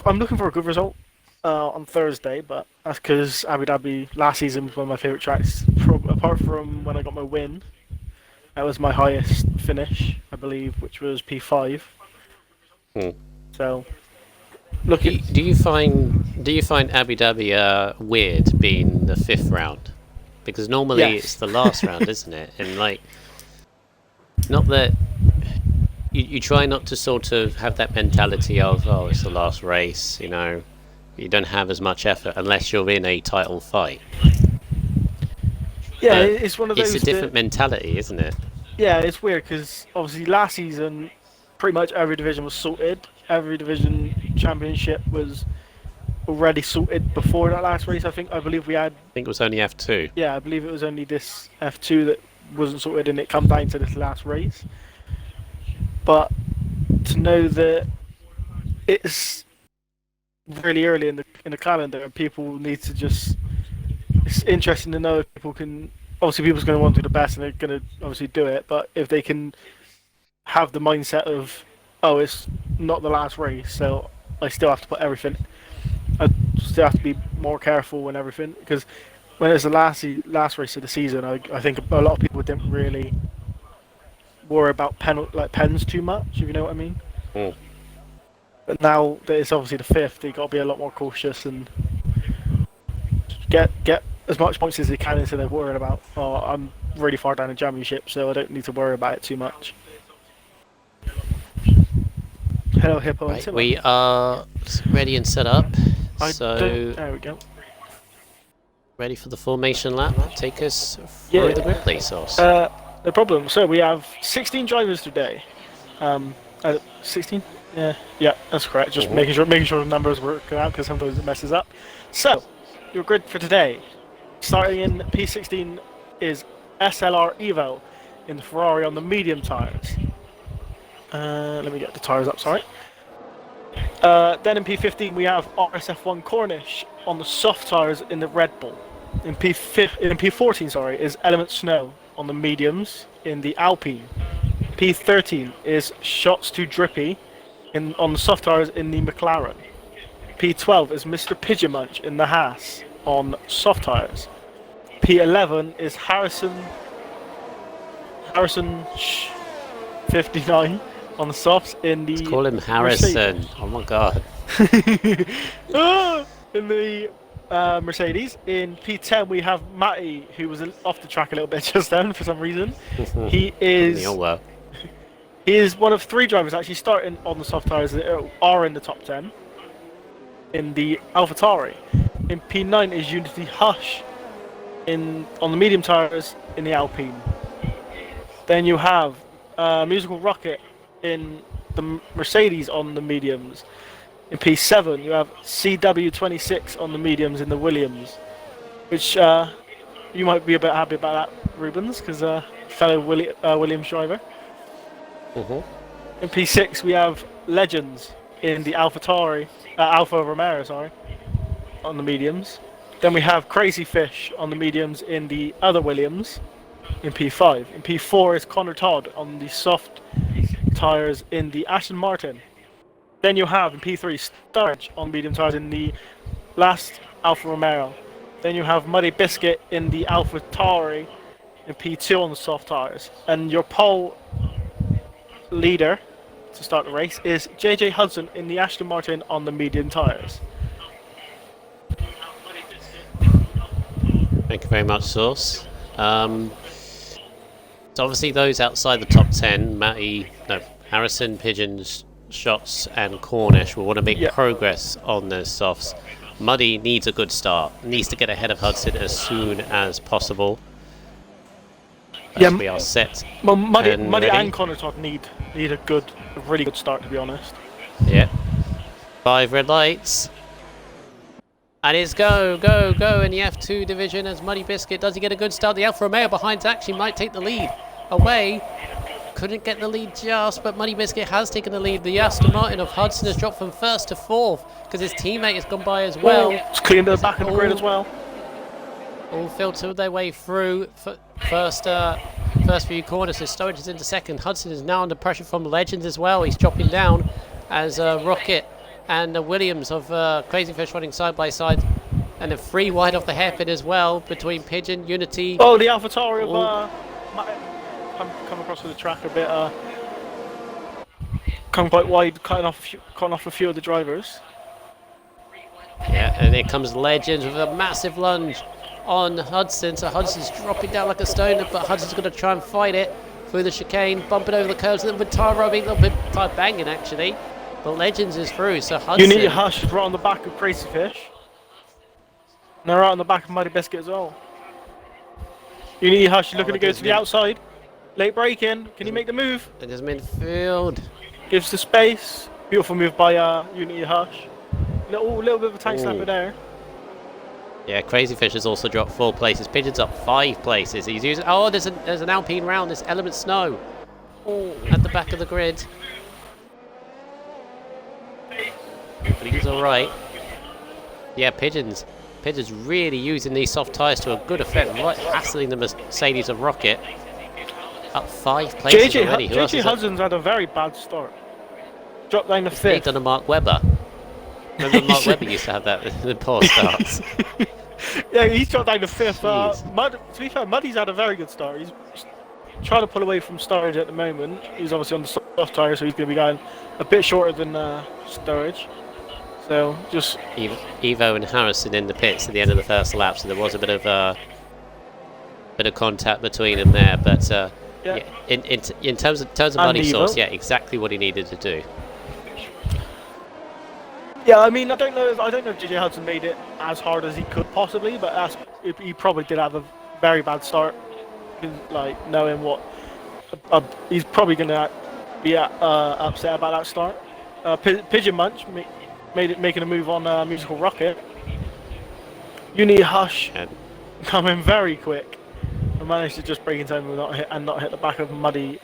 I'm looking for a good result on Thursday, but that's because Abu Dhabi last season was one of my favourite tracks. Apart from when I got my win, that was my highest finish, I believe, which was P5. So, do you find Abu Dhabi weird being the 5th round? Because normally it's the last round, isn't it? And like, not that you try not to sort of have that mentality of, oh, it's the last race, you don't have as much effort unless you're in a title fight. Yeah, it's one of those. It's a different mentality, isn't it? Yeah, it's weird because obviously last season, pretty much every division was sorted. Every division championship was already sorted before that last race. I believe we had. I think it was only F2. Yeah, I believe it was only this F2 that wasn't sorted, and it come down to this last race. But to know that it's really early in the calendar, and people need to just. It's interesting to know if people can. Obviously, people's going to want to do the best, and they're going to obviously do it. But if they can have the mindset of, oh, it's not the last race, so I still have to put everything. I still have to be more careful and everything because when it's the last race of the season, I think a lot of people didn't really worry about pens too much, if you know what I mean. Mm. But now that it's obviously the fifth, you got to be a lot more cautious and get as much points as you can instead of worrying about. Oh, I'm really far down the championship, so I don't need to worry about it too much. Hello, Hippo and Right, Timmer. we are ready and set up. There we go. Ready for the formation lap. Take us through the grid, please, Sauce. No problem. So we have 16 drivers today. 16? Yeah, that's correct. Just making sure the numbers work out because sometimes it messes up. So your grid for today, starting in P16, is SLR Evo in the Ferrari on the medium tires. Let me get the tires up. Sorry. Then in P15 we have RSF1 Cornish on the soft tires in the Red Bull. In P14, sorry, is Element Snow on the mediums in the Alpine. P13 is Shots Too Drippy on the soft tires in the McLaren. P12 is Mr. Pigeon Munch in the Haas on soft tires. P11 is Harrison 59 on the softs in the. Let's call him Harrison. Mercedes. Oh my god. In the Mercedes. In P10 we have Matty, who was off the track a little bit just then for some reason. He is one of 3 drivers actually starting on the soft tyres that are in the top 10 in the AlphaTauri. In P9 is Unity Hush on the medium tyres in the Alpine. Then you have Musical Rocket in the Mercedes on the mediums. In P7 you have CW26 on the mediums in the Williams, which you might be a bit happy about that, Rubens, because fellow Williams driver. In P6 we have Legends in the Alfa Romeo, sorry, on the mediums. Then we have Crazy Fish on the mediums in the other Williams in P5. In P4 is Connor Todd on the soft tyres in the Aston Martin. Then you have in P3 Sturridge on medium tyres in the last Alfa Romeo. Then you have Muddy Biscuit in the AlphaTauri in P2 on the soft tyres. And your pole leader to start the race is JJ Hudson in the Aston Martin on the medium tyres. Thank you very much, Sauce. So obviously those outside the top 10, Harrison, Pigeons, Shots and Cornish will want to make progress on those softs. Muddy needs a good start, needs to get ahead of Hudson as soon as possible. We are set. Well, Muddy and Connor Todd need a really good start, to be honest. Yeah. 5 red lights. And it's go in the F2 division as Muddy Biscuit. Does he get a good start? The Alfa Romeo behind actually might take the lead away. Couldn't get the lead just, but Muddy Biscuit has taken the lead. The Aston Martin of Hudson has dropped from 1st to 4th because his teammate has gone by as well. It's cleaned the back of the grid as well. All filtered their way through. First few corners, so Sturridge is into 2nd. Hudson is now under pressure from Legends as well. He's dropping down as Rocket and Williams of Crazy Fish running side by side. And a 3 wide off the hairpin as well between Pigeon, Unity. Oh, the AlphaTauri of come across with the track a bit, come quite wide, cutting off a few of the drivers. Yeah, and here comes Legends with a massive lunge on Hudson. So Hudson's dropping down like a stone, but Hudson's going to try and fight it through the chicane, bumping over the curves, a little bit tire rubbing, a little bit tire banging actually. But Legends is through, so Hudson. Unity Hush is right on the back of Crazy Fish. And they're right on the back of Muddy Biscuit as well. Unity Hush looking to go to the outside. Late break in. Can he make the move? It is midfield. Gives the space. Beautiful move by Unity Hush. Little bit of a tank snapper there. Yeah, Crazy Fish has also dropped 4 places. Pigeon's up 5 places. He's using. Oh, there's an Alpine round. There's Element Snow at the back of the grid. But he's all right. Yeah, Pigeon's really using these soft tyres to a good effect, right, hassling the Mercedes of Rocket. Up 5 places already. JJ Hudson's had a very bad start. Dropped down to He's fifth. done a Mark Webber. Remember Mark Webber used to have that the poor starts. Yeah, he's dropped down to fifth. Jeez. To be fair, Muddy's had a very good start. He's trying to pull away from Sturridge at the moment. He's obviously on the soft tyre, so he's going to be going a bit shorter than Sturridge. So just Evo and Harrison in the pits at the end of the first lap, so there was a bit of contact between them there. But yeah, in terms of Muddy Sauce, yeah, exactly what he needed to do. Yeah, I mean, I don't know if JJ Hudson made it as hard as he could possibly, but he probably did have a very bad start. Like knowing what he's probably going to be upset about that start. Pigeon Munch making a move on Musical Rocket. Uni Hush coming very quick. I managed to just break into him and not hit the back of Muddy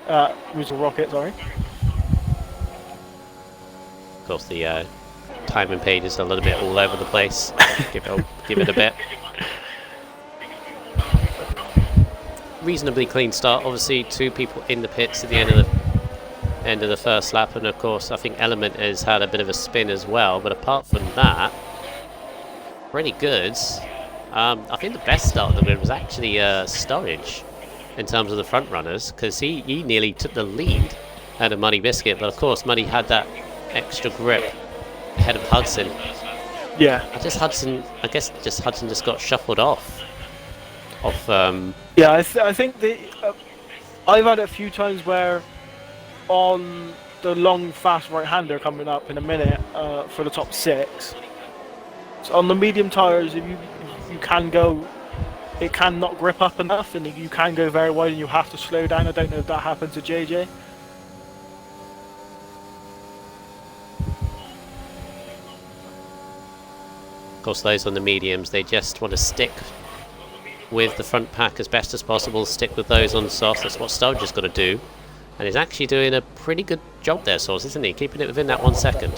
Musical Rocket. Sorry. Of course, the timing page is a little bit all over the place. give it a bit. Reasonably clean start. Obviously, 2 people in the pits at the end of the first lap, and of course, I think Element has had a bit of a spin as well. But apart from that, pretty good. I think the best start of the win was actually Sturridge in terms of the front runners, because he nearly took the lead out of Muddy Biscuit. But of course, Muddy had that extra grip ahead of Hudson. Yeah. I guess Hudson just got shuffled off. Yeah, I think I've had it a few times where on the long, fast right-hander coming up in a minute for the top 6. So on the medium tyres, if you can go, it can not grip up enough, and you can go very wide, and you have to slow down. I don't know if that happened to JJ. Of course, those on the mediums, they just want to stick with the front pack as best as possible, stick with those on softs. That's what Sturridge has got to do, and he's actually doing a pretty good job there, Sauce, isn't he? Keeping it within that 1 second.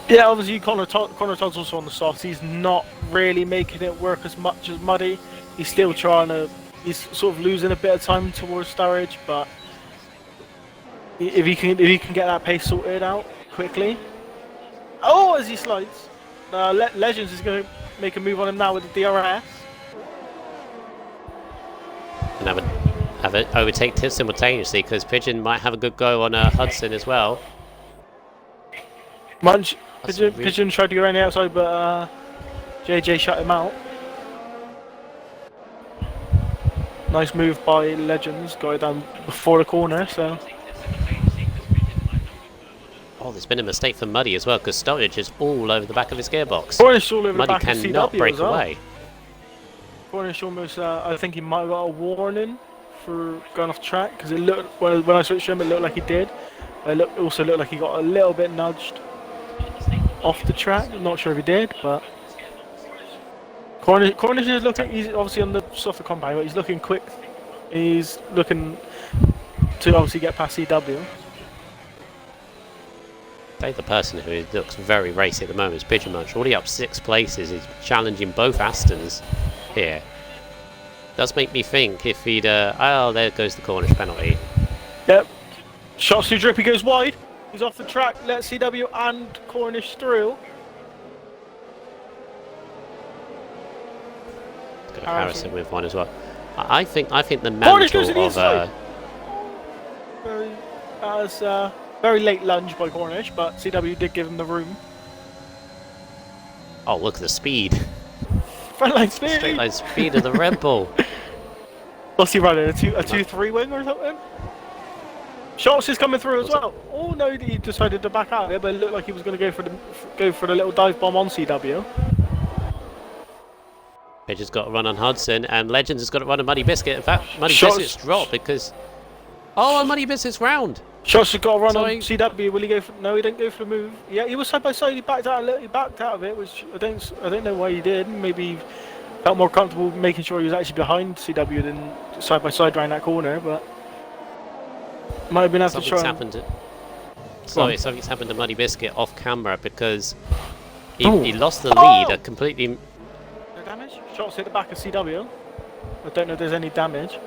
Yeah, obviously Connor Todd's also on the softs. He's not really making it work as much as Muddy. He's still trying to. He's sort of losing a bit of time towards Sturridge, but if he can get that pace sorted out quickly. Oh, as he slides, Legends is going to make a move on him now with the DRS. And have it overtake simultaneously, because Pigeon might have a good go on Hudson as well. Pigeon tried to go around the outside, but JJ shut him out. Nice move by Legends, got it down before the corner, so... Oh, there's been a mistake for Muddy as well, because Sturridge is all over the back of his gearbox. Cornish all over Muddy the back of CW cannot break well. away. Cornish almost, I think he might have got a warning for going off track, because it looked, when I switched to him, it looked like he did. It also looked like he got a little bit nudged off the track. I'm not sure if he did, but Cornish is looking. He's obviously on the softer compound, but he's looking quick. He's looking to obviously get past CW. The person who looks very racy at the moment is Pigeon Munch. Already up 6 places. He's challenging both Astons here. Does make me think if he'd. Oh, there goes the Cornish penalty. Yep. Shots too drippy, goes wide. He's off the track. Let CW and Cornish through. Got Harrison with one as well. I think the mantle of. Very late lunge by Cornish, but CW did give him the room. Oh, look at the speed. Frontline speed. Straight line speed of the Red Bull. What's he running? A 2-3 wing or something? Shots is coming through as well. Oh no, he decided to back out of it, but it looked like he was going to go for the little dive bomb on CW. Page has got a run on Hudson, and Legends has got a run on Muddy Biscuit. In fact, Muddy Biscuit's dropped because. Oh, and Muddy Biscuit's round. Shots has got a run on CW. Will he go for? No, he didn't go for the move. Yeah, he was side by side. He backed out a little. He backed out of it, which I don't know why he did. Maybe he felt more comfortable making sure he was actually behind CW than side by side around that corner, but might have been after trying. Something's happened to Muddy Biscuit off camera because he lost the lead completely. No damage. Shots hit the back of CW. I don't know if there's any damage.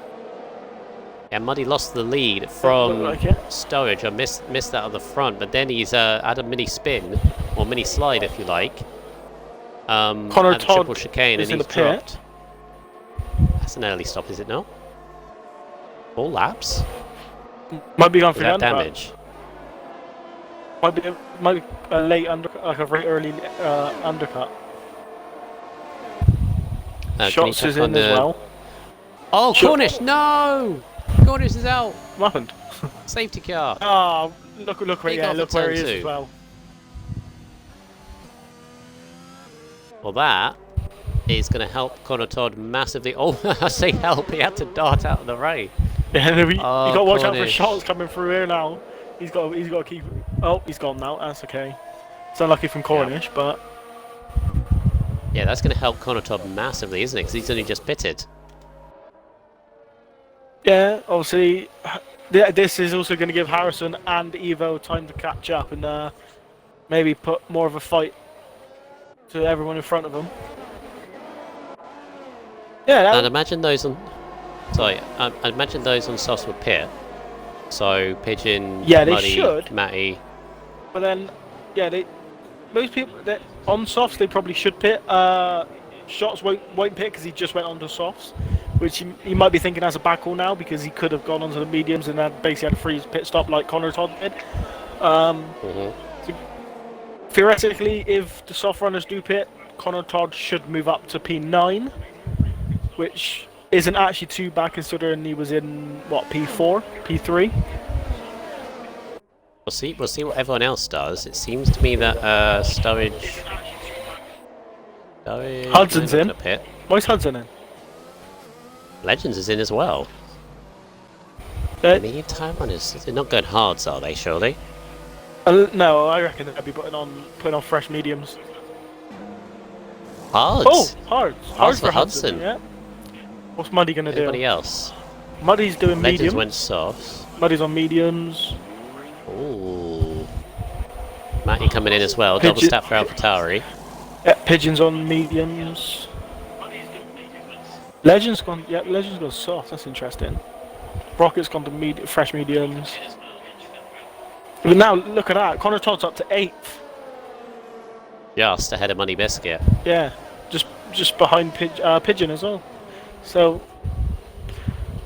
Yeah, Muddy lost the lead from Looked like it. Sturridge. I missed that at the front, but then he's had a mini spin, or mini slide if you like. Connor at the Todd triple chicane, is and in he's the pit. dropped. That's an early stop, is it not? All laps? Might be going Is for that the undercut. damage? Might be a late undercut, like a very early undercut. Can you Shots check is on in the... as well. Oh, Shot- Cornish! No! Cornish is out! What happened? Safety car. Oh, look where, He yeah, got look for where turn he is two. as well. Well, that is going to help Connor Todd massively. Oh, I say help. He had to dart out of the rain. Yeah, you got to watch out for Cornish. shots coming through here now. He's got to keep. Oh, he's gone now. That's okay. It's unlucky from Cornish, but Yeah, that's going to help Connor Todd massively, isn't it? Because he's only just pitted. yeah, obviously, this is also going to give Harrison and Evo time to catch up and maybe put more of a fight to everyone in front of them. Yeah, And imagine those on. Sorry, I imagine those on softs would pit. So Pigeon, Yeah, they Muddy, should. Matty. but then, yeah, most people that on softs they probably should pit. Shots won't pit because he just went onto softs, which he might be thinking as a backhaul now because he could have gone onto the mediums and then basically had a free pit stop like Connor Todd did. Theoretically, if the soft runners do pit, Connor Todd should move up to P9, which isn't actually too bad considering he was in what P4, P3. We'll see what everyone else does. It seems to me that Sturridge. Hudson's in. Pit. Why's Hudson in? Legends is in as well. Uh, The entire runners, they're not going hards, are they? Surely. no, I reckon they'll be putting on fresh mediums. Hards. Oh, hard for Hudson. Yeah. What's Muddy gonna do? Anybody else? Muddy's doing Legends mediums. went softs. Muddy's on mediums. Ooh. Matty coming in as well. Pigeon- Double stat for AlphaTauri. Yeah, Pigeon's on mediums. Legends gone soft. That's interesting. Rocket's gone to fresh mediums. But now look at that. Connor Todd's up to 8th. Just ahead of Money Biscuit. Yeah, just behind Pigeon as well. So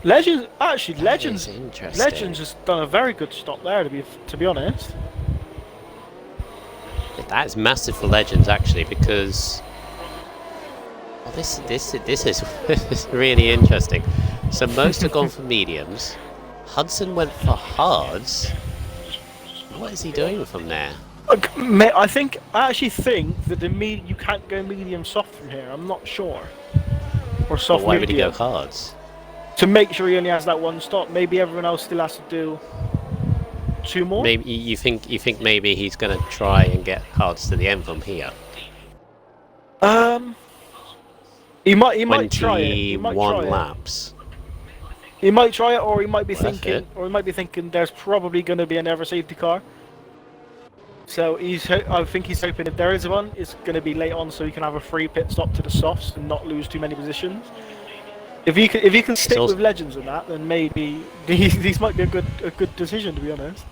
Legends Is interesting. Legends has done a very good stop there to be honest. That is massive for Legends actually because. Well, this is this is really interesting. So most have gone for mediums. Hudson went for hards. What is he doing from there? I actually think that you can't go medium soft from here. I'm not sure. Or soft Well, why would he go medium. hards? To make sure he only has that one stop. Maybe everyone else still has to do 2 more. Maybe you think maybe he's going to try and get hards to the end from here. He might try it. He might 21 try it. laps. He might try it, or he might be Worth it. thinking there's probably going to be another safety car. So I think he's hoping if there is one, it's going to be late on, so he can have a free pit stop to the softs and not lose too many positions. If he can stick also- with Legends in that, then maybe these might be a good decision, to be honest.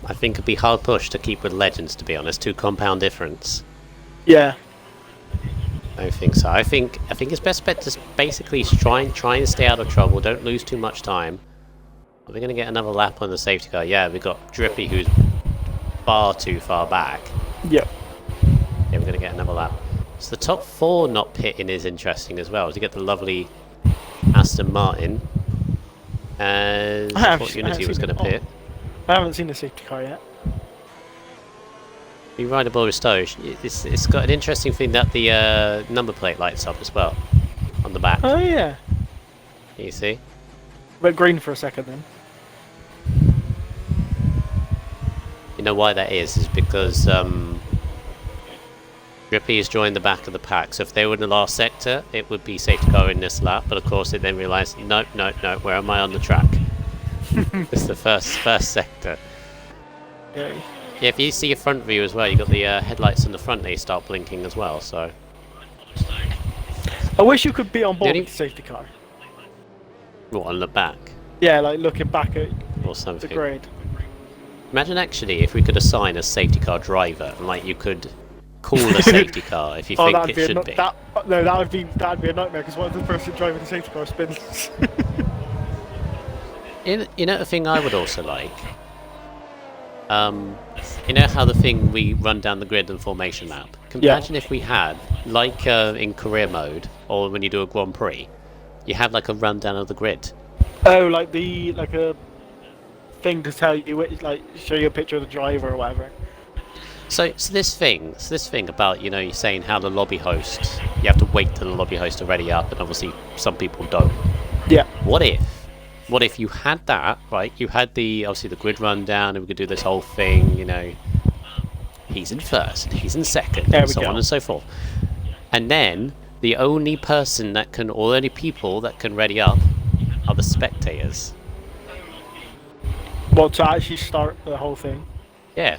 I think it'd be hard push to keep with Legends, to be honest. 2 compound difference. Yeah. I don't think so. I think it's best bet to basically try and stay out of trouble. Don't lose too much time. Are we going to get another lap on the safety car? Yeah, we've got Drippy, who's far too far back. Yep. Yeah, we're going to get another lap. So the top 4 not pitting is interesting as well. To get the lovely Aston Martin. As I thought Unity was going to pit. I haven't seen the safety car yet. You ride a ball with Stoge. It's got an interesting thing that the number plate lights up as well on the back. Oh yeah. You see? Went green for a second then. You know why that is because Drippy has joined the back of the pack. So if they were in the last sector, it would be safety car in this lap. But of course, it then realised, no, where am I on the track? It's the first sector. Yeah. Yeah, if you see your front view as well, you've got the headlights in the front, they start blinking as well, so... I wish you could be on board Did he- with the safety car. What, on the back Yeah, like looking back at or the something? grid. Imagine actually if we could assign a safety car driver, and like you could call a safety car if you Oh, think that'd it be should be. no, that'd be a nightmare because what if the person driving the safety car spins? You know the thing I would also like? You know how the thing we run down the grid and formation map? Yeah. Imagine if we had, like in career mode, or when you do a Grand Prix, you have like a rundown of the grid. Oh, like a thing to tell you, like show you a picture of the driver or whatever. So this thing about, you know, you're saying how the lobby host, you have to wait till the lobby host are ready up, and obviously some people don't. Yeah. What if you had that, right? You had obviously the grid rundown, and we could do this whole thing, you know, he's in first, and he's in second, and so on and so forth. And then the only person that can, or only people that can ready up are the spectators. Well, to actually start the whole thing. Yeah.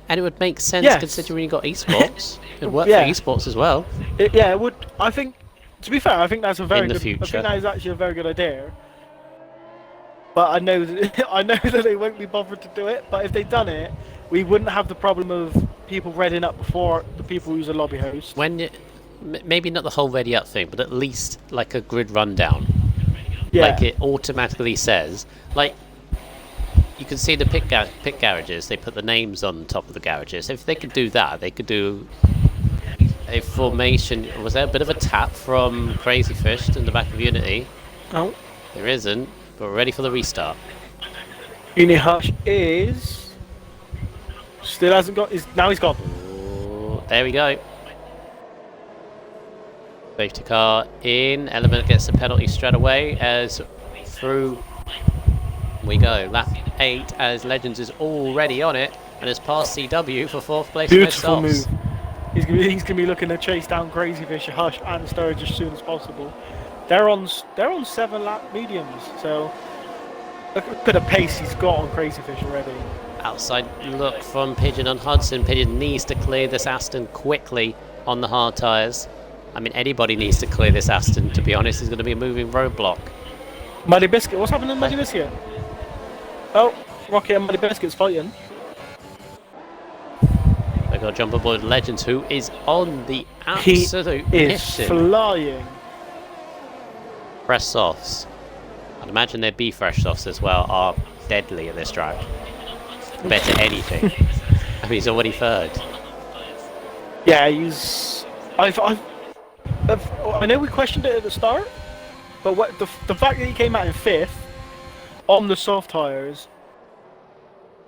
And it would make sense considering you got esports. It'd work for esports as well. It would. I think, to be fair, I think that's a very good. Future. I think that is actually a very good idea. But I know that they won't be bothered to do it. But if they'd done it, we wouldn't have the problem of people readying up before the people who's a lobby host. Maybe not the whole ready up thing, but at least like a grid rundown. Yeah. Like it automatically says, like, you can see the pit garages, they put the names on top of the garages. If they could do that, they could do a formation. Was there a bit of a tap from Crazy Fish in the back of Unity? Oh. There isn't, but we're ready for the restart. Uni Hush is... Still hasn't got... Now he's gone. Ooh, there we go. Safety car in. Element gets the penalty straight away as through we go. Lap 8 as Legends is already on it and has passed CW for 4th place. Beautiful move. He's gonna be looking to chase down Crazy Fish, Hush, and Sturridge as soon as possible. They're on 7 lap mediums, so look at the bit of pace he's got on Crazy Fish already. Outside look from Pigeon on Hudson. Pigeon needs to clear this Aston quickly on the hard tyres. I mean, anybody needs to clear this Aston, to be honest. It's going to be a moving roadblock. Muddy Biscuit, what's happening to Muddy Biscuit? Oh, Rocky and Muddy Biscuit's fighting. They've got jump aboard Legends, who is on the absolute mission. Flying. Fresh softs. I'd imagine their B fresh softs as well are deadly at this track. Compared to anything. I mean, he's already 3rd. Yeah, he's... I know we questioned it at the start, but the fact that he came out in 5th on the soft tyres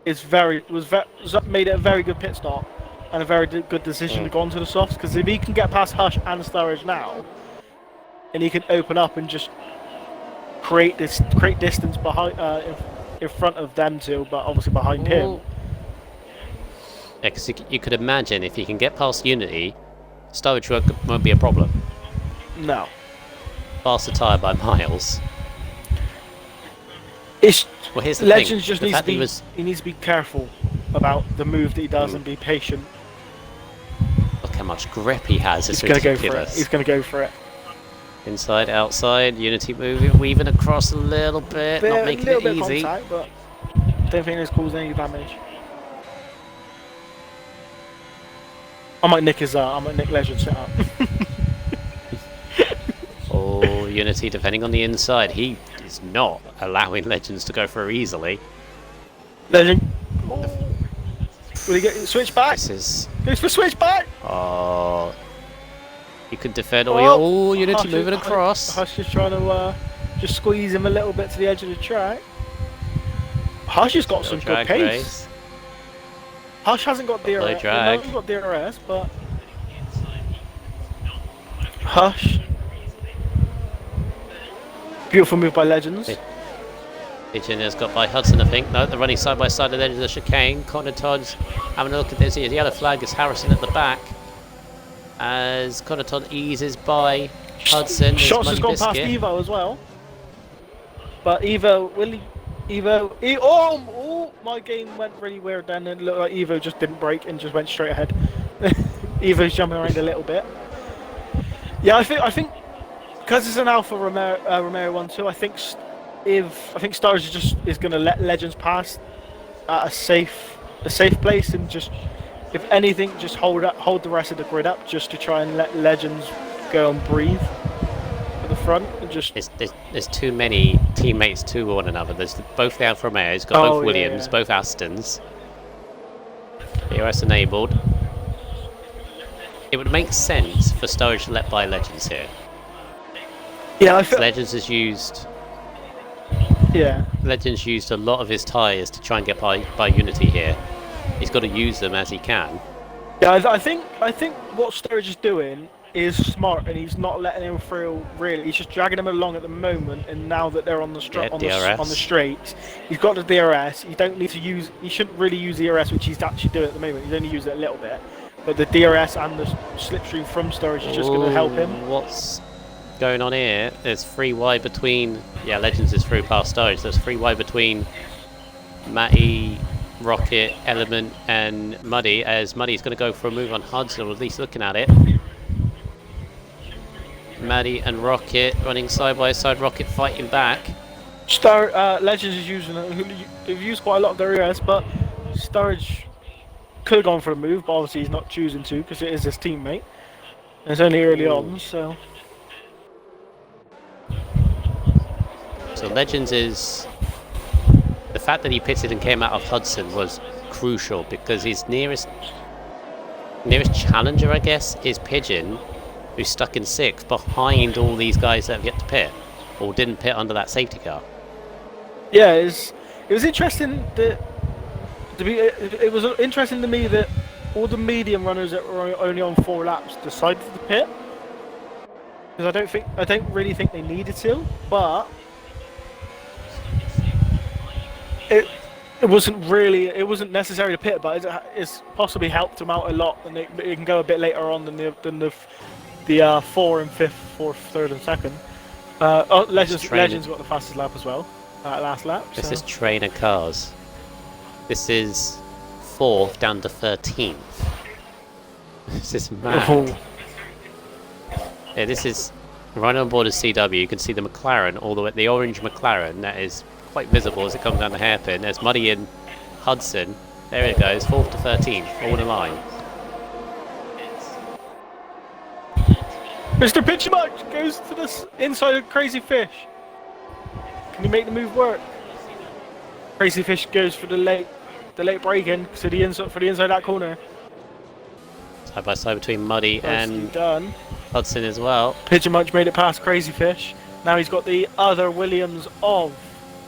made it a very good pit stop and a very good decision to go onto the softs, because if he can get past Hush and Sturridge now, and he can open up and just create distance behind in front of them two, but obviously behind him. Yeah, because you could imagine if he can get past Unity, Sturridge won't be a problem. No. Past the tyre by miles. Well, here's the Legends thing. just needs to be. He needs to be careful about the move that he does and be patient. Look how much grip he has. It's He's going to go ridiculous. for it. He's going to go for it. Inside, outside, Unity moving, weaving across a little bit, not making it easy. Contact, but don't think it's caused any damage. I might nick Legends set up. Oh, Unity defending on the inside. He is not allowing Legends to go through easily. Legend. Oh. Will he get switch back? This is... Goes for switch back. Oh. He could defend. Oh, Unity moving across. Hush is trying to just squeeze him a little bit to the edge of the track. Hush has got some good pace. Race. Hush hasn't got DRS. Drag. He's got DRS, but Hush. Beautiful move by Legends. Pigeon has got by Hudson, I think. No, they're running side by side at the edge of the chicane. Connor Todd's having a look at this. The yellow flag is Harrison at the back. As Connor Todd eases by Hudson. Shots has gone past Evo as well. But Evo, will he? Oh, my game went really weird then. It looked like Evo just didn't brake and just went straight ahead. Evo's jumping around a little bit. Yeah, I think because it's an Alpha Romero 1-2, I think if I think Stars is going to let Legends pass at a safe place and just, if anything, just hold the rest of the grid up just to try and let Legends go and breathe at the front and just. There's too many teammates to one another. There's both the Alfa Romeos, got both Williams, both Astons. DRS enabled. It would make sense for Sturridge to let by Legends here. Yeah, I feel Legends has used. Yeah. Legends used a lot of his tyres to try and get by Unity here. He's got to use them as he can. Yeah, I think what Sturridge is doing is smart, and he's not letting him through. Really, he's just dragging him along at the moment. And now that they're on the straights, he's got the DRS. You don't need to use. He shouldn't really use the DRS, which he's actually doing at the moment. He's only used it a little bit, but the DRS and the slipstream from Sturridge is just going to help him. What's going on here? There's 3 wide between. Yeah, Legends is through past Sturridge. There's 3 wide between Matty, Rocket, Element, and Muddy. As Muddy's going to go for a move on Hudson, or at least looking at it. Maddie and Rocket running side by side. Rocket fighting back. Legends is using it. They've used quite a lot of their ES, but Sturridge could have gone for a move, but obviously he's not choosing to because it is his teammate. And it's only early on, so. So Legends is. The fact that he pitted and came out of Hudson was crucial because his nearest challenger, I guess, is Pigeon, who's stuck in 6th behind all these guys that have yet to pit or didn't pit under that safety car. Yeah, it was interesting that it was interesting to me that all the medium runners that were only on 4 laps decided to pit, because I don't really think they needed to, but it wasn't necessary to pit, but it's possibly helped them out a lot, and it can go a bit later on than the 4 and 5th, 4th, 3rd and 2nd. Legends got the fastest lap as well, last lap. This is trainer cars. This is 4th down to 13th. This is mad. Oh. Yeah, this is right on board of CW. You can see the McLaren all the way, the orange McLaren that is quite visible as it comes down the hairpin. There's Muddy and Hudson. There it goes, 4th to 13th, all in a line. Mr. Pitchy Much goes to the inside of Crazy Fish. Can he make the move work? Crazy Fish goes for the late break-in to the inside for the inside that corner. Side by side between Muddy and done. Hudson as well. Pigeon Munch made it past Crazy Fish. Now he's got the other Williams of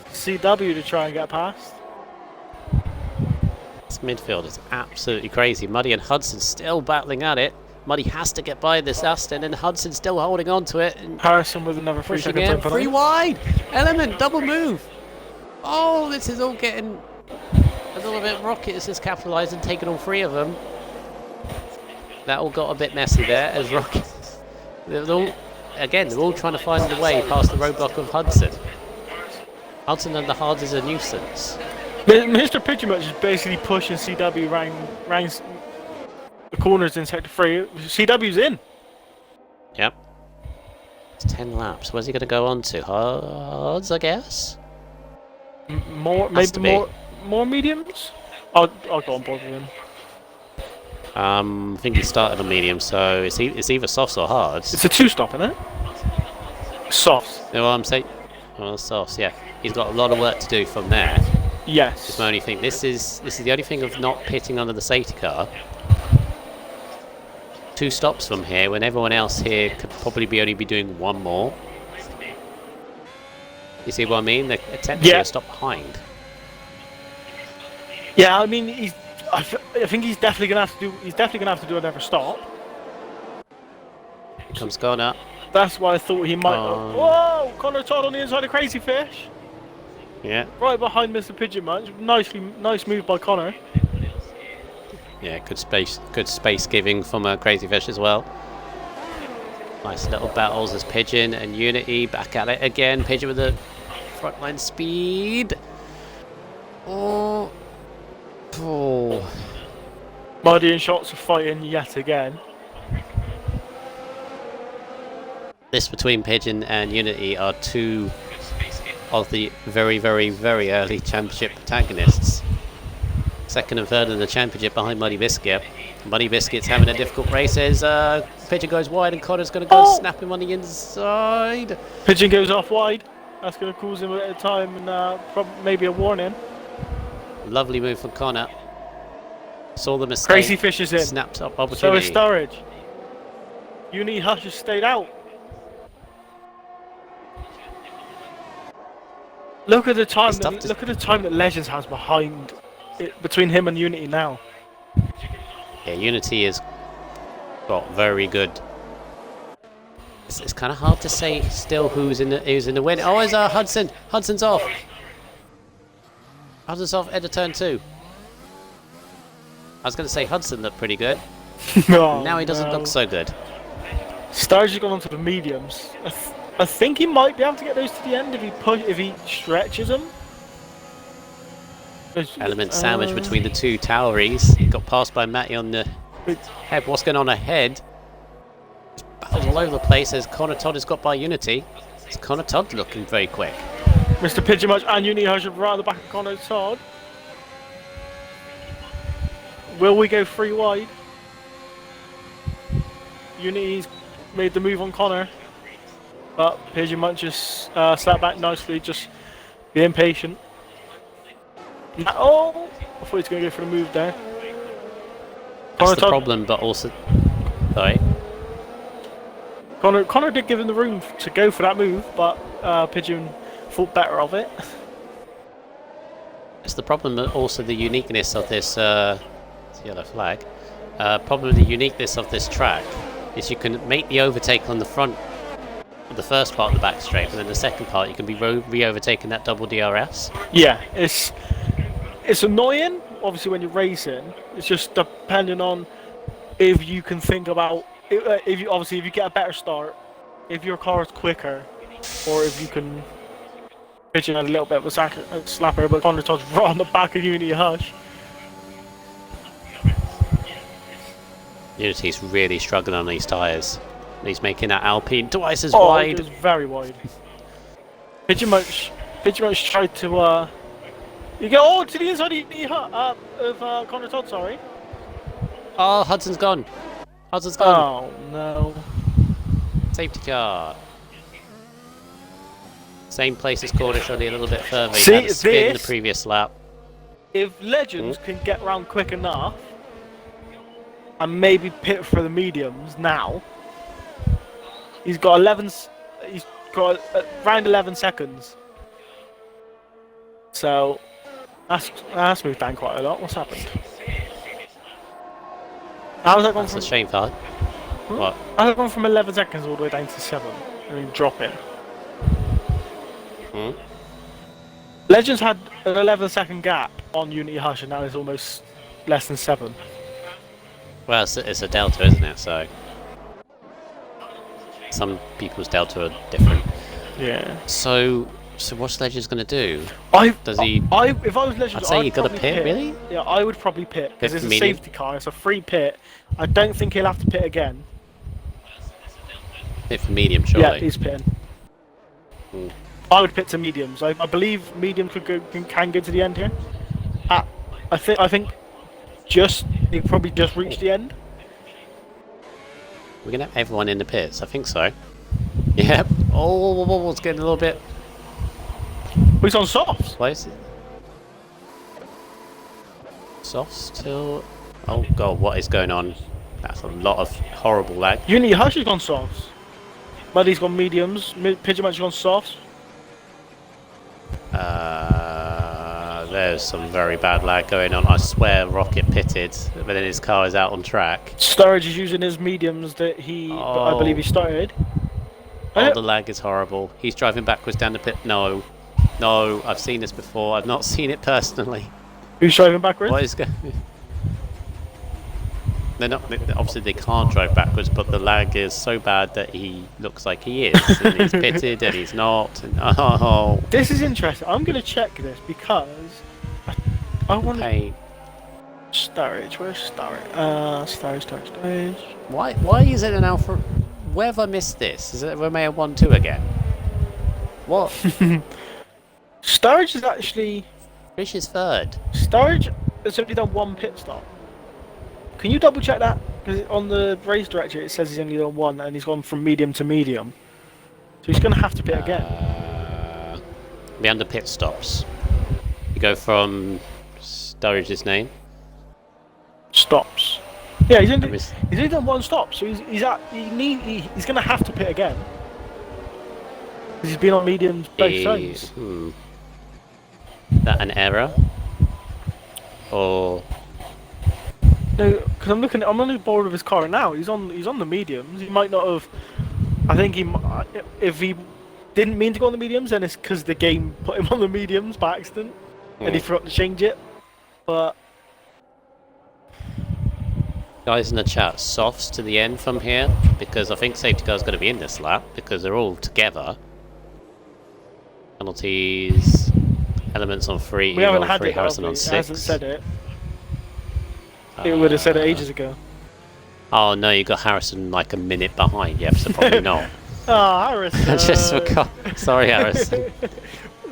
CW to try and get past. This midfield is absolutely crazy. Muddy and Hudson still battling at it. Muddy has to get by this Aston, and Hudson still holding on to it. And Harrison with another 3 seconds. 3 wide. Element double move. Oh, this is all getting a little bit. Rocket is just capitalising, taking all 3 of them. That all got a bit messy there as Rocket. They're all trying to find the way past the roadblock of Hudson. Hudson and the Hards is a nuisance. Mr. Pitchermuch is basically pushing CW round the corners in sector 3. CW's in. Yep. It's 10 laps. Where's he going to go on to? Hards, I guess? More mediums? I'll go on board with him. I think he started on medium, so it's either softs or hards. It's a 2-stop, isn't it? Softs. You know what I'm saying? Well, softs, yeah. He's got a lot of work to do from there. Yes. It's my only thing. This is the only thing of not pitting under the safety car. 2 stops from here when everyone else here could probably only be doing 1 more. You see what I mean? They're attempting to stop behind. Yeah, I mean I think he's definitely gonna have to do another stop. Here comes Connor. That's why I thought he might. Whoa! Connor Todd on the inside of Crazy Fish. Yeah. Right behind Mr. Pigeon Munch. Nice move by Connor. Yeah, good space giving from Crazy Fish as well. Nice little battles as Pigeon and Unity back at it again. Pigeon with the frontline speed. Oh. Muddy and Shots are fighting yet again. This between Pigeon and Unity are 2 of the very, very, very early championship protagonists. Second and third in the championship behind Muddy Biscuit. Muddy Biscuit's having a difficult race as Pigeon goes wide and Connor's going to go snap him on the inside. Pigeon goes off wide. That's going to cause him a bit of time and maybe a warning. Lovely move from Connor. Saw the mistake. Crazy Fish is in. Snapped up opportunity. So is Sturridge. Uni Hush has stayed out. Look at the time. Look at the time that Legends has behind it, between him and Unity now. Yeah, Unity has got very good. It's kind of hard to say still who's in the win. Oh, it's Hudson. Hudson's off. Hudson's off. End of turn 2. I was going to say Hudson looked pretty good. Now he doesn't look so good. Sturridge has gone onto the mediums. I think he might be able to get those to the end if he stretches them. Element sandwich between the two Toweries. He got passed by Matty on the head. What's going on ahead? All over the place as Connor Todd has got by Unity. It's Connor Todd looking very quick. Mr. Pigeon Much and Unity Hush right at the back of Connor Todd. Will we go 3 wide? Unity's made the move on Connor. But Pigeon Munch just slapped back nicely, just being patient. Oh! I thought he was going to go for the move there. That's the problem, but also... Sorry. Connor did give him the room to go for that move, but Pigeon thought better of it. It's the problem, but also the uniqueness of this yellow flag. Problem with the uniqueness of this track is you can make the overtake on the front of the first part of the back straight, and then the second part you can be re-overtaking that double DRS. Yeah, it's annoying, obviously, when you're racing. It's just depending on if you can think about if you get a better start, if your car is quicker, or if you can pitch in a little bit of a slapper, but Connor Todd's right on the back of Unity Hush. Unity's really struggling on these tyres. He's making that Alpine twice as wide. It's very wide. Pigeon Munch tried to you go to the inside of Connor Todd, sorry. Oh, Hudson's gone. Hudson's gone. Oh no. Safety car. Same place as Cornish, only a little bit further. He had a spin the previous lap. If Legends can get round quick enough and maybe pit for the mediums now, he's got around 11 seconds. So that's moved down quite a lot. What's happened? How's that gone? That's a shame, Todd. What? How's it gone from 11 seconds all the way down to 7? I mean, dropping. Legends had an 11-second gap on Unity Hush, and now it's almost less than 7. Well, it's a delta, isn't it? So some people's delta are different. Yeah. So what's Legends going to do? If I was Legends, I'd say you got to pit, really? Yeah, I would probably pit because it's a medium. safety car. It's a free pit. I don't think he'll have to pit again. Pit for medium, surely. Yeah, he's pitting. I would pit to mediums. I believe medium can go to the end here. I think he probably just reached the end. We're gonna have everyone in the pits. I think so. Yep. Oh, it's getting a little bit. He's on softs. Why is it? Softs still. Oh god, what is going on? That's a lot of horrible lag. Unity Hush has gone softs. Muddy's gone mediums. Pigeon Munch has gone softs. There's some very bad lag going on. I swear Rocket pitted, but then his car is out on track. Sturridge is using his mediums that I believe he started. Oh, the lag is horrible. He's driving backwards down the pit. No, I've seen this before. I've not seen it personally. Who's driving backwards? What is going? They're not. Obviously, they can't drive backwards, but the lag is so bad that he looks like he is. And he's pitted, and he's not. And, oh. This is interesting. I'm going to check this because I want to. Sturridge, where's Sturridge? Sturridge. Why is it an Alpha? Where have I missed this? Is it Romeo 1-2 again? What? Sturridge is actually... Fish is third. Sturridge has only done one pit stop. Can you double check that? Because on the race director it says he's only done one and he's gone from medium to medium. So he's going to have to pit again. Be under pit stops. You go from Sturridge's name. Stops. Yeah, he's only done one stop, so he's going to have to pit again. Because he's been on mediums both times. Is that an error? Or no? Because I'm on the board of his car now. He's on the mediums. He might not have. I think if he didn't mean to go on the mediums, then it's because the game put him on the mediums by accident, and he forgot to change it. But guys in the chat, softs to the end from here, because I think safety car's going to be in this lap because they're all together. Penalties, elements on 3. We haven't had it. Harrison on 6. It hasn't said it. It would have said it ages ago. Oh no, you got Harrison like a minute behind. Yep, so probably not. Oh, Harrison. I just forgot. Sorry, Harrison.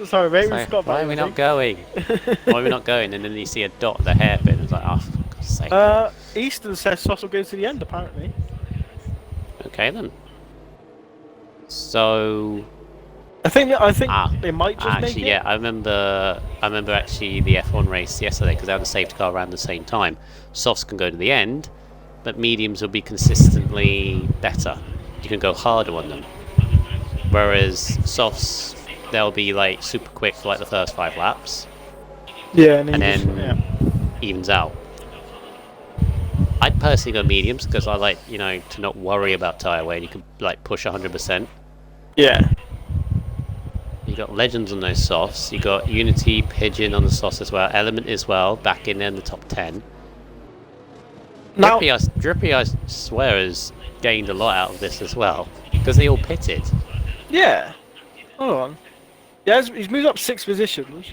Sorry, mate. We forgot about why are we not going? Why are we not going? And then you see a dot at the hairpin. It's like, oh, for God's sake. Easton says Sauce will go to the end, apparently. Okay then. So. I think they might just actually, make it. yeah, I remember actually the F1 race yesterday because they had a safety car around the same time. Softs can go to the end, but mediums will be consistently better. You can go harder on them. Whereas softs, they'll be like super quick for like the first 5 laps. Yeah, and then evens out. I'd personally go mediums because I like, to not worry about tyre wear. You can like push 100%. Yeah. You got Legends on those softs. You got Unity, Pigeon on the softs as well. Element as well, back in the top 10. Now, Drippy, I swear, has gained a lot out of this as well because they all pitted. Yeah. Hold on. Yeah, he's moved up 6 positions.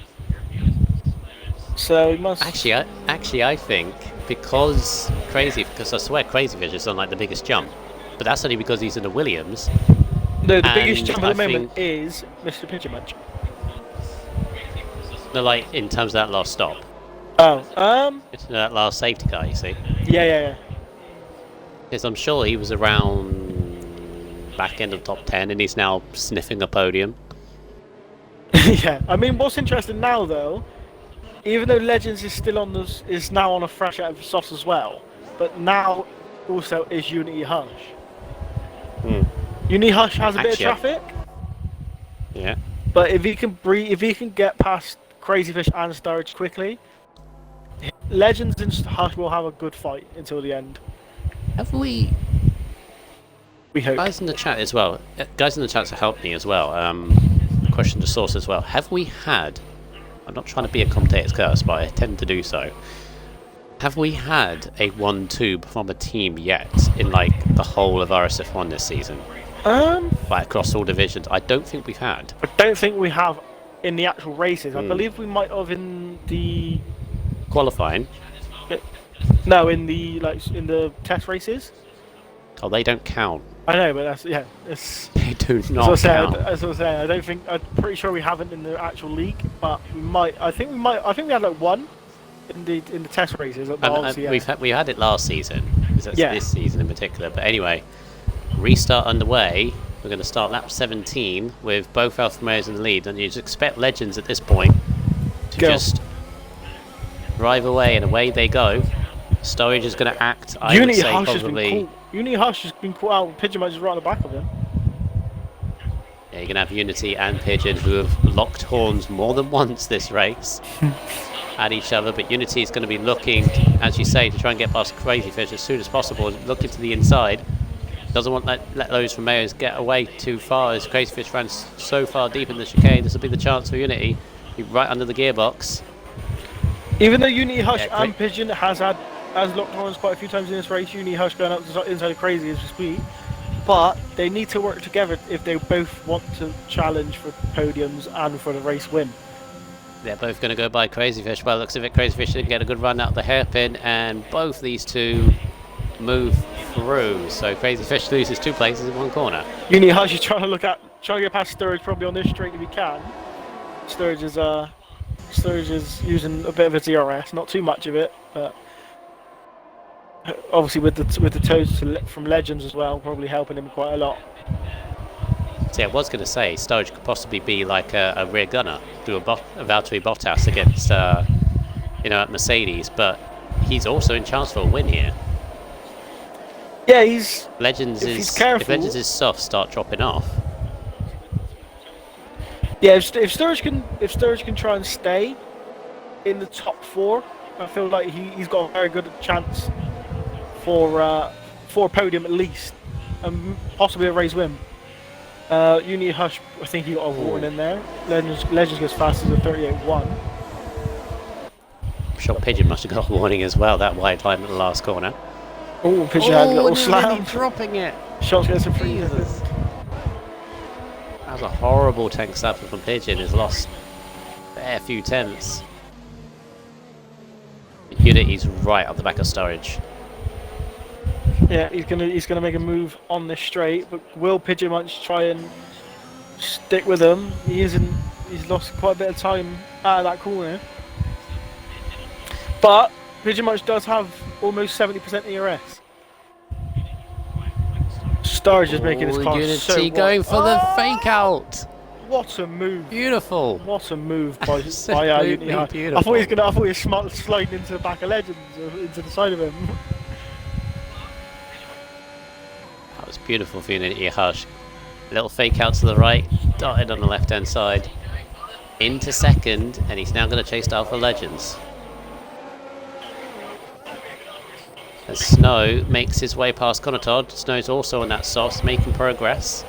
So he must. Actually, I think because I swear Crazy Fish is on like the biggest jump, but that's only because he's in the Williams. No, the biggest jump at the moment is Mr. Pigeon Munch. No, like in terms of that last stop. Oh, that last safety car, you see. Yeah. Because I'm sure he was around back end of top 10, and he's now sniffing a podium. Yeah, I mean, what's interesting now though, even though Legends is now on a fresh out of softs as well, but now also is Unity Hush. Unity Hush has a bit of traffic. Yeah. But if he can get past Crazy Fish and Sturridge quickly, Legends and Hush will have a good fight until the end. Have we? We hope. Guys in the chat as well. Guys in the chat to help me as well. Question to source as well. Have we had? I'm not trying to be a commentator's curse, but I tend to do so. Have we had a 1-2 from a team yet in like the whole of RSF1 this season? Like across all divisions, I don't think we've had. I don't think we have in the actual races. I believe we might have in the qualifying. No, in the test races. Oh, they don't count. I know, but it's. They do not count. As I was saying, I don't think. I'm pretty sure we haven't in the actual league, but we might. I think we might. I think we had like 1 in the test races. We had it last season. This season in particular. But anyway. Restart underway. We're going to start lap 17 with both Alfa Romeos in the lead, and you just expect Legends at this point to just drive away, and away they go. Sturridge is going to act. Unity Hush has been caught out. Pigeon Munch is right on the back of him. Yeah, you're going to have Unity and Pigeon who have locked horns more than once this race at each other, but Unity is going to be looking, as you say, to try and get past Crazy Fish as soon as possible, looking to the inside. Doesn't want to let those Romeos get away too far as Crazy Fish ran so far deep in the chicane. This will be the chance for Unity. Be right under the gearbox. Even though Unity Hush and Pigeon has locked horns quite a few times in this race, Unity Hush going up the inside of Crazy as we speak. But they need to work together if they both want to challenge for podiums and for the race win. They're both going to go by Crazy Fish. Well, looks as if Crazy Fish didn't get a good run out of the hairpin, and both these two move through. So Crazy Fish loses 2 places in 1 corner. Unity Hush is trying to get past Sturridge probably on this straight if he can. Sturridge is using a bit of a DRS, not too much of it, but obviously with the toes from Legends as well, probably helping him quite a lot. See, I was going to say Sturridge could possibly be like a rear gunner, do a Valtteri Bottas against at Mercedes, but he's also in chance for a win here. Yeah, if Legends is soft, start dropping off. Yeah, if Sturridge can try and stay in the top 4, I feel like he's got a very good chance for a podium at least, and possibly a race win. Unity Hush, I think he got a warning in there. Legends goes fast as a 38.1. I'm sure Pigeon must have got a warning as well, that wide line at the last corner. Oh, Pigeon had a little slam. Dropping it. Shots gets a free. That was a horrible tank stopper from Pigeon. He's lost a fair few tenths. Unity's right up the back of Sturridge. Yeah, he's gonna make a move on this straight, but will Pigeon Munch try and stick with him? He's lost quite a bit of time out of that corner. But Pigeon Munch does have almost 70% ERS. Sturridge is making his car Unity so going for the fake out. What a move! Beautiful. What a move by Absolutely Unity. beautiful. I thought he was sliding into the back of Legends, into the side of him. That was beautiful for Unity Hush. Little fake out to the right, dotted on the left hand side. Into second, and he's now going to chase down for Legends. As Snow makes his way past Conatod. Snow's also on that soft, making progress.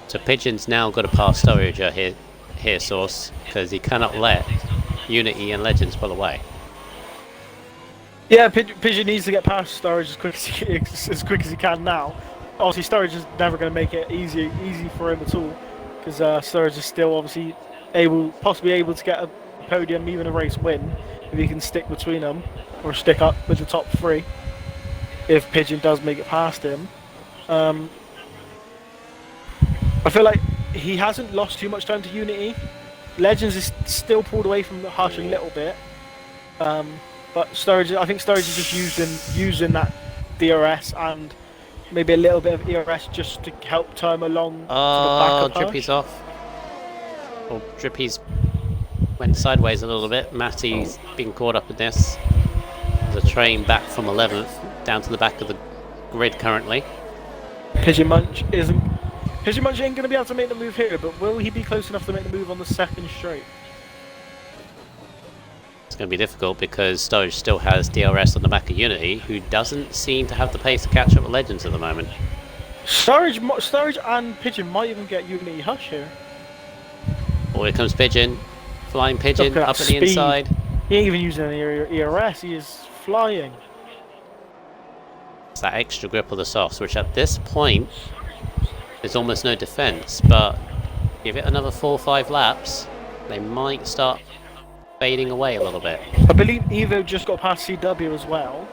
So Pigeon's now got to pass Sturridge here, Source, because he cannot let Unity and Legends pull away. Yeah, Pigeon needs to get past Sturridge as quick as he can now. Obviously, Sturridge is never going to make it easy for him at all, because Sturridge is still obviously possibly able to get a podium, even a race win, if he can stick between them or stick up with the top 3. If Pigeon does make it past him, I feel like he hasn't lost too much time to Unity. Legends is still pulled away from the Hush a little bit, but Sturridge, I think Sturridge is just using that DRS and maybe a little bit of ERS just to help time along. Oh, Drippy's off. Oh, Drippy's went sideways a little bit. Matty's been caught up in this. The train back from 11th down to the back of the grid currently. Pigeon Munch ain't going to be able to make the move here, but will he be close enough to make the move on the second straight? It's going to be difficult because Sturridge still has DRS on the back of Unity, who doesn't seem to have the pace to catch up with Legends at the moment. Sturridge and Pigeon might even get Unity Hush here. Oh, here comes Pigeon. Flying Pigeon up at the inside. He ain't even using any ERS, he is flying. It's that extra grip of the softs, which at this point there's almost no defense, but give it another 4 or 5 laps, they might start fading away a little bit. I believe Evo just got past CW as well.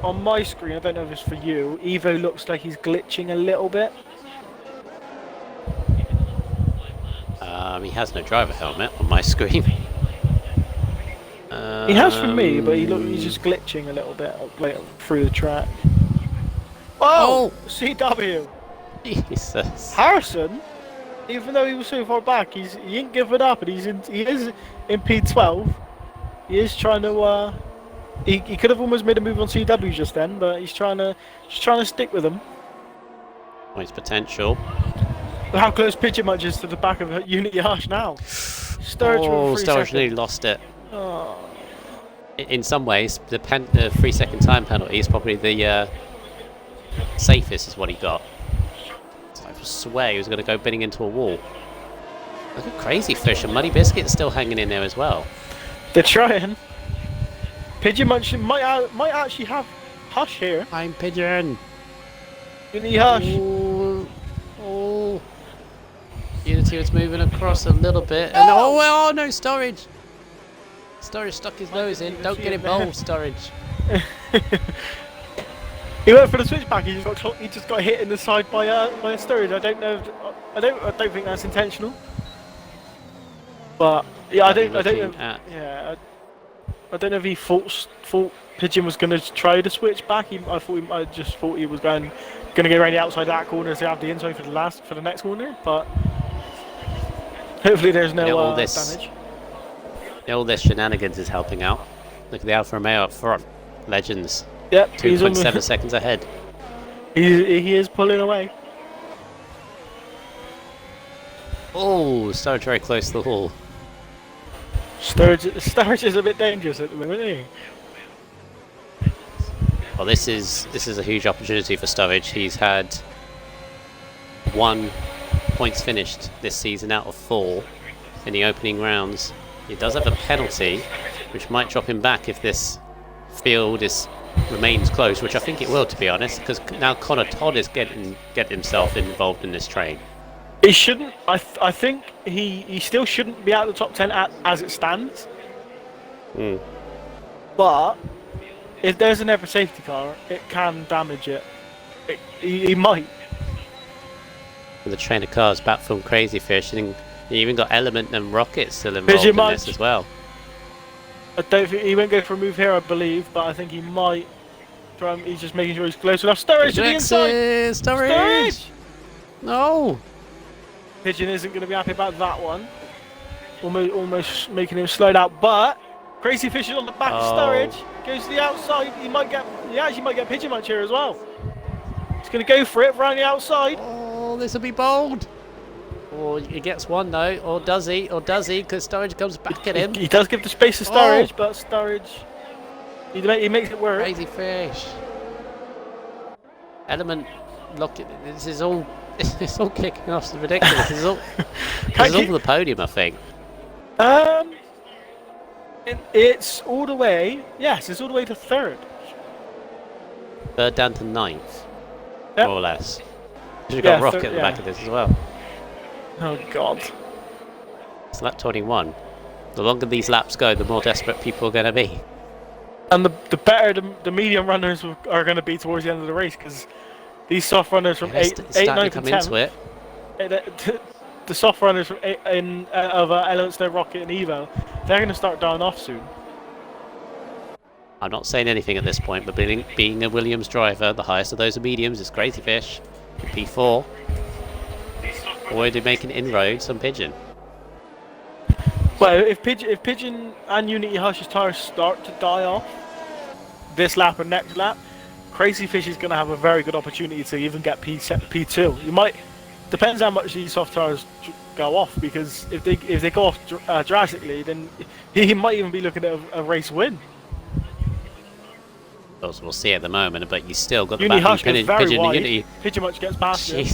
On my screen, I don't know if it's for you, Evo looks like he's glitching a little bit. He has no driver helmet on my screen. He has for me, but he's just glitching a little bit like, through the track. Oh! CW! Jesus. Harrison, even though he was so far back, he ain't giving up, and he is in P12. He is trying to. He could have almost made a move on CW just then, but he's trying to stick with him. Oh, his potential. How close Pigeon Munch is to the back of Unity Hush now. Sturridge nearly lost it. Oh. In some ways, the 3-second time penalty is probably the safest, is what he got. So I swear he was going to go bidding into a wall. Look at Crazy Fish and Muddy Biscuit's still hanging in there as well. They're trying. Pigeon Munch might actually have Hush here. I'm Pigeon. Unity Hush. Ooh. Oh. Unity was moving across a little bit. And oh no, Sturridge. Sturridge stuck his nose in. Don't get involved, Sturridge. He went for the switchback. He just got hit in the side by a Sturridge. I don't know. I don't think that's intentional. But yeah, I don't know. Yeah, I don't know if he thought Pigeon was going to try to switch back. I just thought he was going to go around the outside of that corner to have the inside for the next corner. But hopefully there's no damage. All this shenanigans is helping out. Look at the Alfa Romeo up front. Legends. Yep. 2.7 seconds ahead. He is pulling away. Oh, Sturridge very close to the wall. Sturridge is a bit dangerous at the moment, isn't he? Well, this is a huge opportunity for Sturridge. He's had 1 points finished this season out of 4 in the opening rounds. He does have a penalty, which might drop him back if this field remains close, which I think it will, to be honest, because now Connor Todd is getting himself involved in this train. He shouldn't. I think he still shouldn't be out of the top 10 as it stands. But if there's an ever safety car, it can damage it. He might. With the train of cars back from Crazy Fish, and you even got Element and Rocket still involved in this as well. I don't think he won't go for a move here, I believe, but I think he might. He's just making sure he's close enough. Sturridge to the inside. Sturridge! No. Pigeon isn't going to be happy about that one. Almost making him slow down, but Crazy Fish is on the back of Sturridge. Goes to the outside. He actually might get Pigeon Munch here as well. He's going to go for it around the outside. Oh, this will be bold. Or he gets one though, or does he? Because Sturridge comes back at him. He does give the space to Sturridge, but Sturridge, he makes it work. Crazy Fish. Element, look, this is all. It's all kicking off. It's ridiculous. This is all for the podium, I think. It's all the way. Yes, it's all the way to third. Third down to 9th, yep. more or less. You've got Rocket at the back of this as well. Oh God. It's lap 21. The longer these laps go, the more desperate people are going to be. And the better the medium runners are going to be towards the end of the race, because these soft runners from 8, 9, and 10. The soft runners from Element, Snow, Rocket, and Evo, they're going to start dying off soon. I'm not saying anything at this point, but being a Williams driver, the highest of those are mediums is Crazy Fish. P4. Already making inroads on Pigeon. Well, if Pigeon and Unity Hush's tires start to die off this lap and next lap, Crazy Fish is going to have a very good opportunity to even get P2. You might, depends how much these soft tires go off, because if they go off drastically, then he might even be looking at a race win. We'll see at the moment, but you still got the Unity Hush goes very Pigeon wide. Unity. Pigeon Munch gets past him.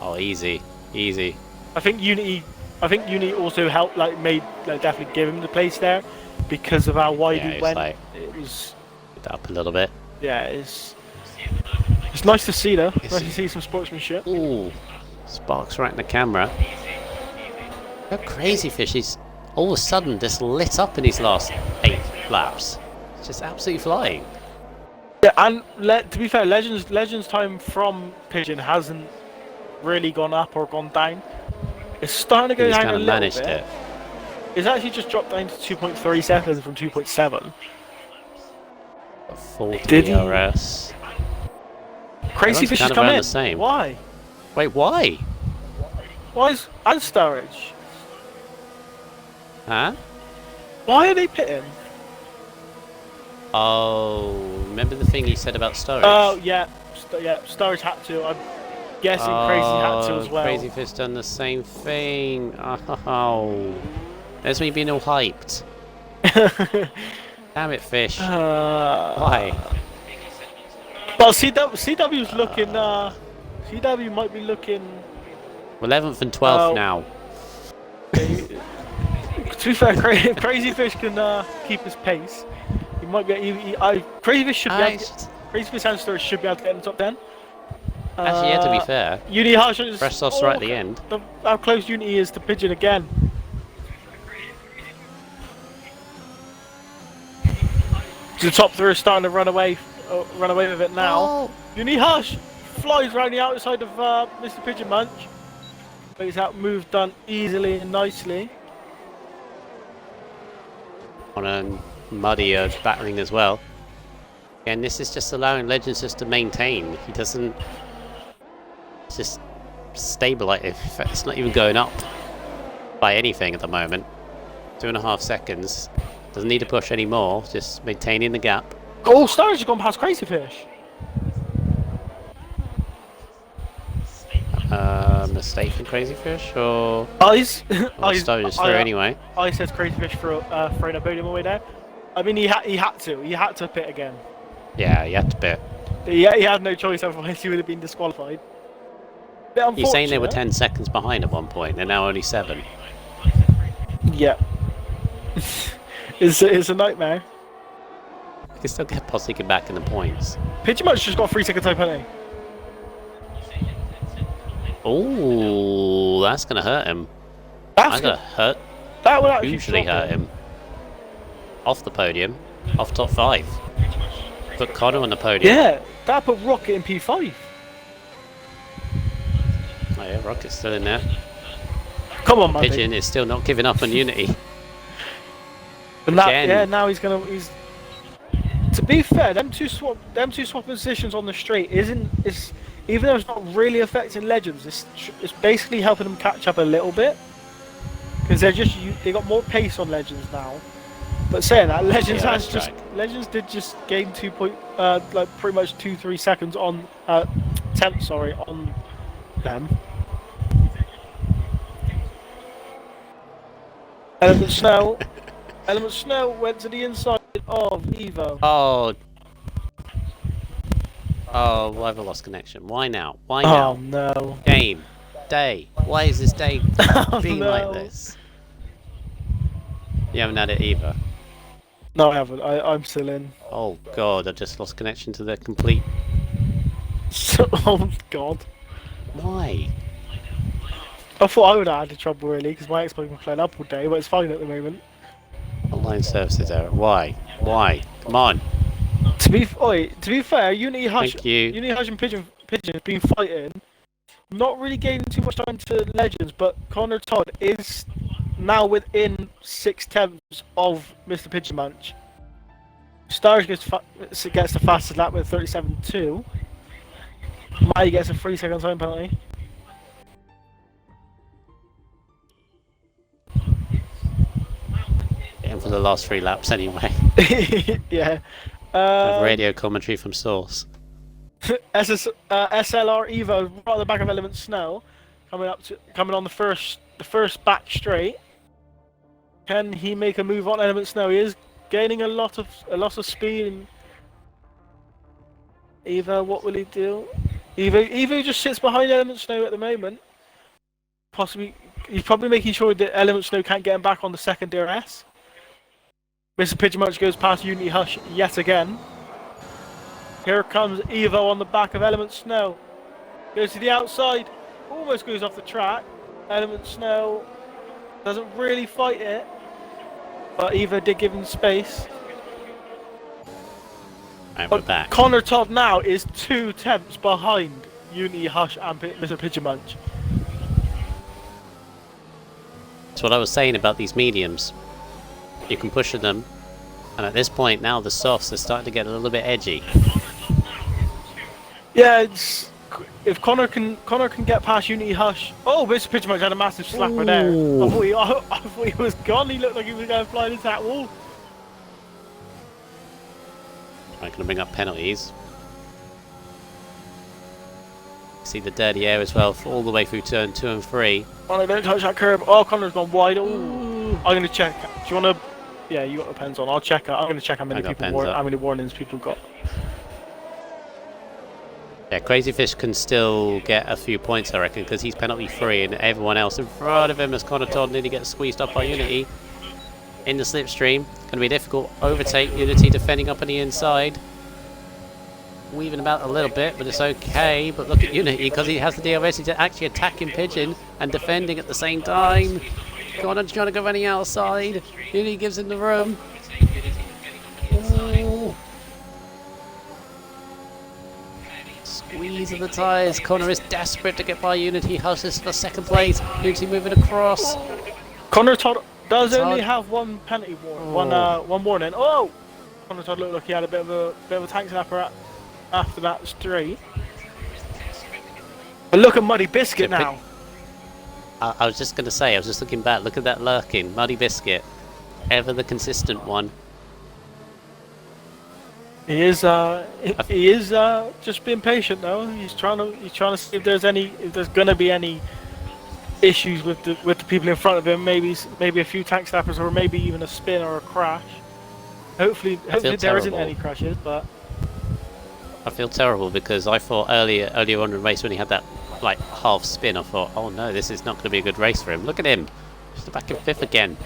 Oh, easy. I think Unity also helped, definitely give him the place there because of how wide he went. It was up a little bit. Yeah, it's nice to see though. Nice to see some sportsmanship. Ooh, sparks right in the camera. How Crazy Fish, he's all of a sudden just lit up in his last 8 laps. It's just absolutely flying. Yeah, and to be fair, Legends time from Pigeon hasn't really gone up or gone down. It's starting to go down a little bit. It. It's actually just dropped down to 2.3 seconds from 2.7. 40 RS. Crazy Fish has come in. The same. Why? Wait, why? Why is and Sturridge? Huh? Why are they pitting? Oh, remember the thing you said about Sturridge? Oh yeah, Sturridge had to. I'm guessing Crazy had to as well. Crazy Fish done the same thing. Oh, there's me being all hyped. Damn it, Fish. Why? Well, CW's looking. CW might be looking. 11th and 12th now. To be fair, Crazy Fish can keep his pace. He might be. Crazy Fish should be. Crazy Fish and Sturridge should be able to get in the top 10. Actually, yeah, to be fair. Unity Hush is fresh sauce right at the end. How close Unity is to Pigeon again. The top 3 are starting to run away run away with it now. Oh. Uni Hush flies around the outside of Mr. Pigeon Munch. Makes that move done easily and nicely. On a Muddy battling as well. And this is just allowing Legends just to maintain. He doesn't just stabilize. In fact, it's not even going up by anything at the moment. 2.5 seconds. Doesn't need to push anymore. Just maintaining the gap. Oh, Stars has gone past Crazy Fish. Mistake from Crazy Fish or Ice. Stars through anyway. I says Crazy Fish for throwing a podium away there. I mean, he had to pit again. Yeah, he had to pit. He had no choice, otherwise he would have been disqualified. He's saying they were 10 seconds behind at one point. They're now only 7. Yeah. It's a nightmare. I can still possibly get back in the points. Pigeon Munch just got 3 second time penalty. Oh, that's gonna hurt him. That's gonna hurt. That would actually Hugely hurt him. Off the podium, off top 5. Put Connor on the podium. Yeah, that put Rocket in P5. Oh yeah, Rocket's still in there. Come on, man. Pigeon is still not giving up on Unity. And that, yeah, now he's. To be fair, them two swap positions on the straight even though it's not really affecting Legends, it's basically helping them catch up a little bit because they got more pace on Legends now. But saying that, Legends did just gain like pretty much 2-3 seconds on tenths, sorry, on them. Element Snow went to the inside of Evo. Oh, why have I lost connection? Why now? Why now? Oh no. Game. Day. Why is this day being like this? You haven't had it either. No, I haven't. I'm still in. Oh god, I just lost connection to the complete... Oh god. Why? I thought I would have had trouble really, because my Xbox been playing up all day, but it's fine at the moment. Online services error. Why? Why? Come on. To be fair, Unity Hush and Pigeon have been fighting. Not really gaining too much time to Legends, but Connor Todd is now within 6/10 of Mr. Pigeon Munch. Stars gets the fastest lap with 37.2. Mai gets a 3 second time penalty. Getting for the last 3 laps anyway. Yeah. Radio commentary from Source. SLR Evo right at the back of Element Snow, coming on the first back straight. Can he make a move on Element Snow? He is gaining a lot of speed. And Evo, what will he do? Evo just sits behind Element Snow at the moment. He's probably making sure that Element Snow can't get him back on the second DRS. Mr. Pigeon Munch goes past Unity Hush yet again. Here comes Evo on the back of Element Snow. Goes to the outside, almost goes off the track. Element Snow doesn't really fight it, but Evo did give him space. And we're back. Connor Todd now is 2/10 behind Unity Hush and Mr. Pigeon Munch. That's what I was saying about these mediums. You can push them, and at this point now the softs are starting to get a little bit edgy. Yeah, if Connor can get past Unity Hush. Oh, Mr. Pigeon Munch had a massive slapper there. I thought he was gone. He looked like he was going to fly into that wall. I'm going to bring up penalties. See the dirty air as well, all the way through turn 2 and 3. Oh no, don't touch that curb. Oh, Connor's gone wide. Ooh. I'm going to check. Do you want to... Yeah, you got the pens on. I'll check. I'm going to check how many warnings people got. Yeah, Crazy Fish can still get a few points, I reckon, because he's penalty free, and everyone else in front of him as Connor Todd nearly gets squeezed up by Unity in the slipstream. Going to be difficult. Overtake. Unity defending up on the inside. Weaving about a little bit, but it's okay. But look at Unity, because he has the DRS, he's actually attacking Pigeon and defending at the same time. Connor's trying to go running outside. Unity gives him the room. Ooh. Squeeze of the tyres. Connor is desperate to get by Unity. Houses for second place. Unity moving across. Connor Todd does It's only hard. have one penalty warning. One warning. Oh! Connor Todd looked like he had a bit of a tank snapper after that straight. But look at Muddy Biscuit now. I was just going to say, I was just looking back. Look at that lurking. Muddy Biscuit. Ever the consistent one. He is just being patient though. He's trying to see if there's gonna be any issues with the people in front of him. Maybe a few tank snappers, or maybe even a spin or a crash. Hopefully there isn't any crashes, but I feel terrible because I thought earlier on in the race when he had that like half spin, I thought, oh no, this is not going to be a good race for him. Look at him, just back in 5th again.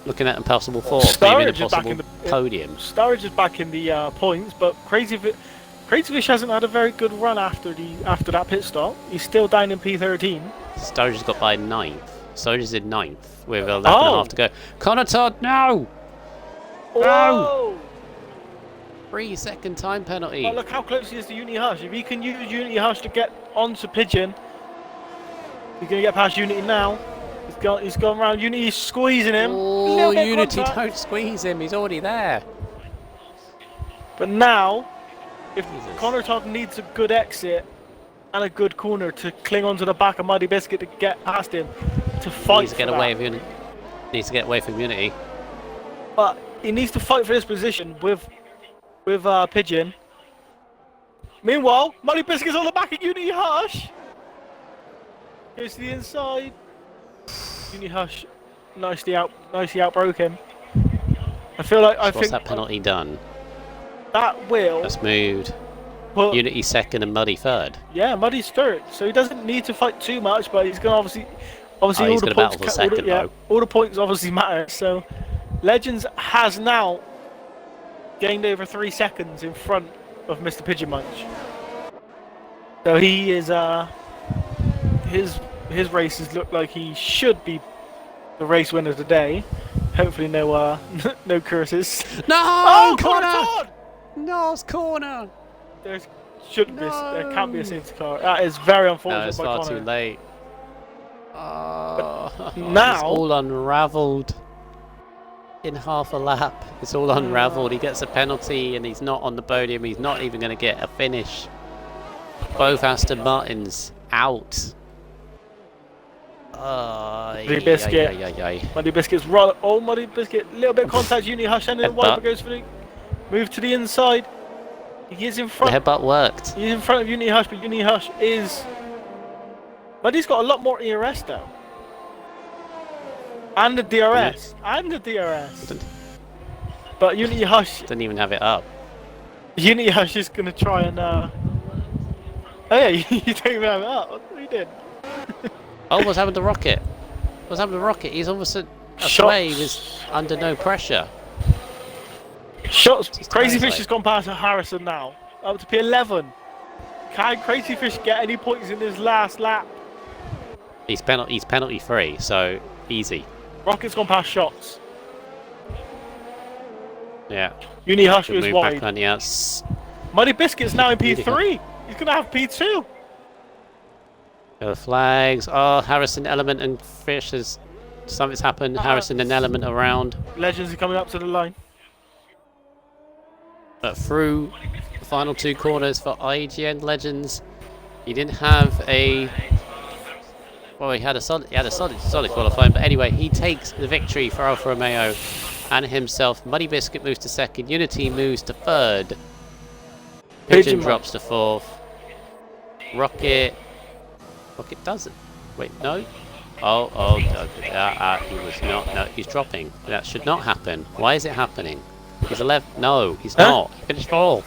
Looking at impossible fourth, maybe an impossible podium. Sturridge is back in the points, but Crazy Fish hasn't had a very good run after that pit stop. He's still down in P13. Sturridge has got by 9th. Sturridge is in 9th with a lap and a half to go. Connor Todd, no! No! 3-second time penalty. Oh, look how close he is to Unity Hush. If he can use Unity Hush to get onto Pigeon, he's going to get past Unity now. He's gone around Unity, he's squeezing him. Oh, Unity, don't squeeze him, he's already there. But now, if Connor Todd needs a good exit and a good corner to cling onto the back of Muddy Biscuit to get past him, to fight Needs to get away from Unity. Needs to get away from Unity. But he needs to fight for this position with Pigeon. Meanwhile, Muddy Biscuit's on the back of Unity Hush. Goes to the inside. Unity Hush nicely outbroke him. What's that penalty done? That will. That's moved. Unity 2nd and Muddy 3rd. Yeah, Muddy's 3rd, so he doesn't need to fight too much, but he's going to obviously he's going to battle for second, all the points obviously matter. So Legends has now gained over 3 seconds in front of Mr. Pigeon Munch. So he is his races look like he should be the race winner today. Hopefully no no curses. No! Oh, Connor! No, it's corner! There can't be a safety car. That is very unfortunate. No, it's by far Connor. too late. Now it's all unravelled in half a lap. It's all unravelled. He gets a penalty and he's not on the podium. He's not even going to get a finish. Both Aston Martins out. Muddy Biscuit. Muddy Biscuit's run. Oh, Muddy Biscuit. Little bit of contact. Unity Hush and then Wiper goes for the move to the inside. He is in front. The headbutt worked. He's in front of Unity Hush, but Unity Hush is. Muddy's got a lot more ERS though. And the DRS. And the DRS. But Unity Hush. Didn't even have it up. Unity Hush is going to try and. Oh yeah, you don't even have it up. What you did? Oh, what's happened to Rocket? What's happened to Rocket? He's almost a wave is under no pressure. Shots. Crazy Fish has gone past Harrison now. Up to P11. Can Crazy Fish get any points in his last lap? He's penalty free, so easy. Rocket's gone past Shots. Yeah. Unity Hush is wide. Muddy Biscuit's now in P3. He's going to have P2. The flags. Oh, Harrison, Element, and Fish has something's happened. Harrison and Element around. Legends are coming up to the line. But through the final 2 corners for IGN Legends, he didn't have a. Well, he had a solid qualifying. But anyway, he takes the victory for Alfa Romeo and himself. Muddy Biscuit moves to 2nd. Unity moves to 3rd. Pigeon drops to 4th. Rocket doesn't. Wait, no. He was not. No, he's dropping. That should not happen. Why is it happening? He's 11th. No, he's not. He finished 4th.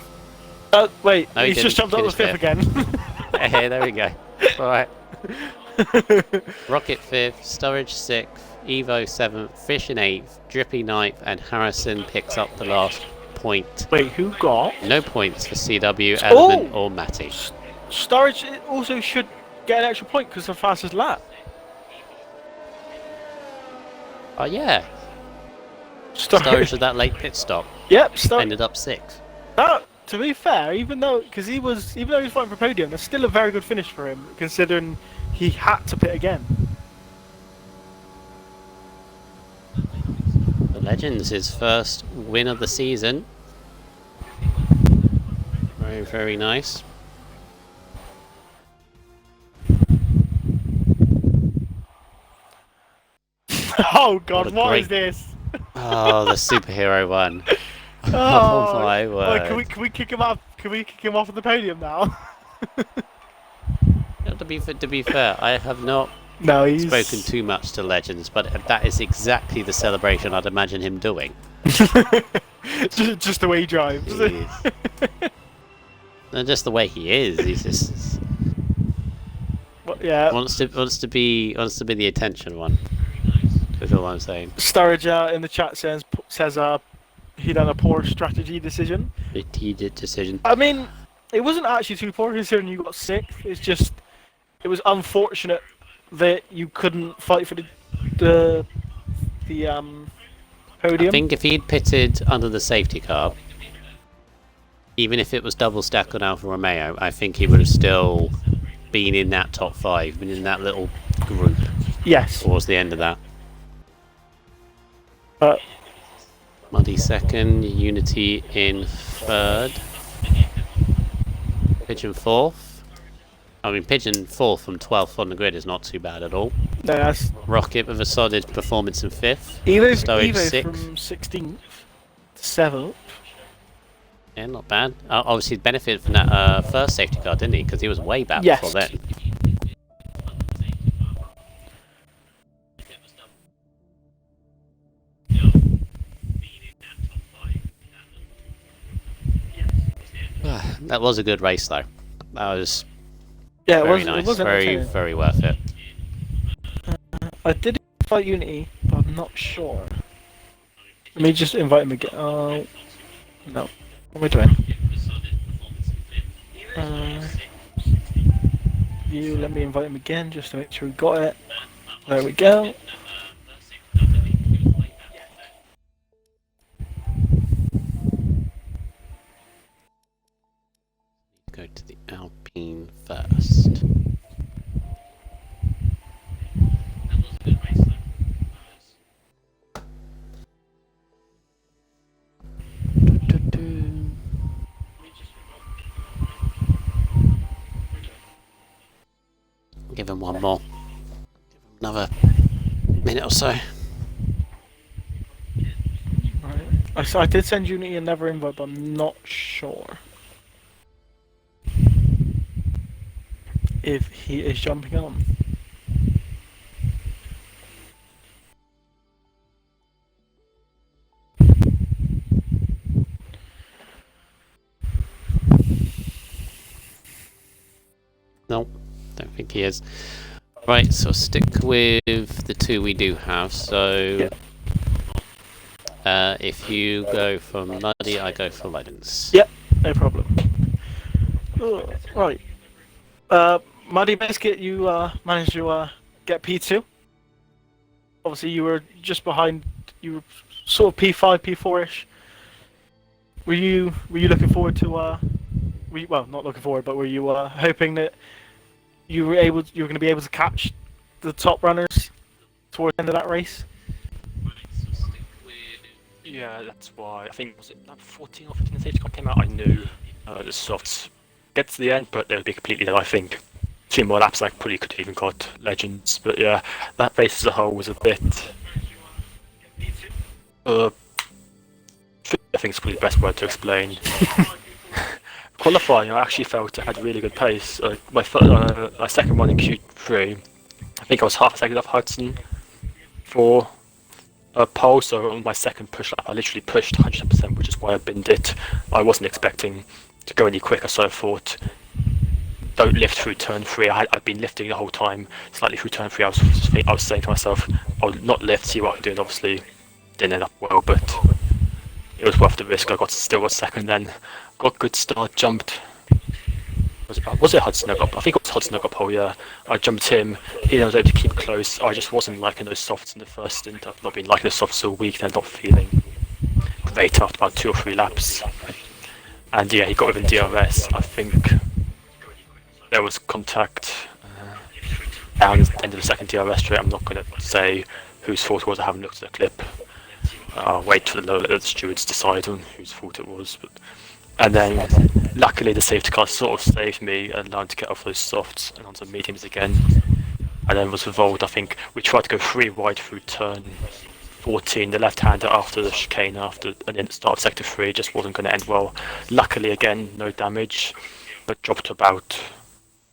Wait, no, he's just jumped up to 5th again. Hey, there we go. Alright. Rocket 5th, Sturridge 6th, Evo 7th, Fish in 8th, Drippy 9th, and Harrison picks up the last point. Wait, who got? No points for CW, Element, or Matty. Sturridge also should get an extra point because of the fastest lap. Oh, yeah. Sturridge with that late pit stop. Yep, ended up 6th. to be fair, even though he was fighting for podium, that's still a very good finish for him, considering he had to pit again. The Legends, his first win of the season. Very, very nice. Oh God, what is this? Oh, the superhero one. Oh my word! Can we kick him off? Can we kick him off of the podium now? To be fair, I have not spoken too much to Legends, but that is exactly the celebration I'd imagine him doing. just the way he drives. No, just the way he is. He's just yeah. wants to be the attention one. That's all I'm saying. Sturridge in the chat says he done a poor strategy decision. He did decision. I mean, it wasn't actually too poor considering you got 6th. It's just it was unfortunate that you couldn't fight for the podium. I think if he'd pitted under the safety car, even if it was double stack on Alfa Romeo, I think he would have still been in that top 5, been in that little group. Yes. Towards the end of that. But Muddy 2nd, Unity in 3rd, Pigeon 4th. I mean, Pigeon 4th from 12th on the grid is not too bad at all. No, that's Rocket with a solid performance in 5th. Evo 6th. from 16th to 7th. Yeah, not bad. Obviously, he benefited from that first safety car, didn't he? Because he was way back before then. That was a good race, though. That was very nice. It was very worth it. I did invite Unity, but I'm not sure. Let me just invite him again. Oh, no. What am I doing? Let me invite him again just to make sure we got it. There we go. Go to the Alpine first. Give him one more. Give him another minute or so. Right. I did send Unity another invite, but I'm not sure if he is jumping on. Nope, don't think he is. Right, so stick with the 2 we do have. So, if you go for Muddy, I go for Legends. Yep, no problem. Right. Muddy Biscuit, you managed to get P2. Obviously, you were just behind. You were sort of P5, P4ish. Were you looking forward to? Well, not looking forward, but were you hoping that you were going to be able to catch the top runners towards the end of that race? Yeah, that's why. I think was it that 14 or 15 safety car came out. I knew the softs get to the end, but they would be completely dead. I think 2 more laps, I probably could have even got Legends. But yeah, that race as a whole was a bit. I think it's probably the best word to explain. Qualifying, I actually felt I had a really good pace. My second one in Q3, I think I was half a second off Hudson for a pole, so on my second push lap I literally pushed 100%, which is why I binned it. I wasn't expecting to go any quicker, so I thought, don't lift through turn 3. I'd been lifting the whole time, slightly through turn 3. I was saying to myself, I'll not lift, see what I can do, and obviously didn't end up well, but it was worth the risk. I still got second then. Got a good start, jumped. Was it Hudson? I think it was Hudson I got pole, yeah. I jumped him, he was able to keep close. I just wasn't liking those softs in the first stint. I've not been liking the softs all week, they're not feeling great after about 2 or 3 laps. And yeah, he got within DRS. I think there was contact down the end of the second DRS straight. I'm not going to say whose fault it was. I haven't looked at the clip. I'll wait for the stewards decide on whose fault it was. And then, luckily, the safety car sort of saved me and allowed to get off those softs and onto mediums again. And then was involved. I think we tried to go 3 wide through turn 14, the left-hander after the chicane, after the start of sector 3, just wasn't going to end well. Luckily, again, no damage, but dropped to about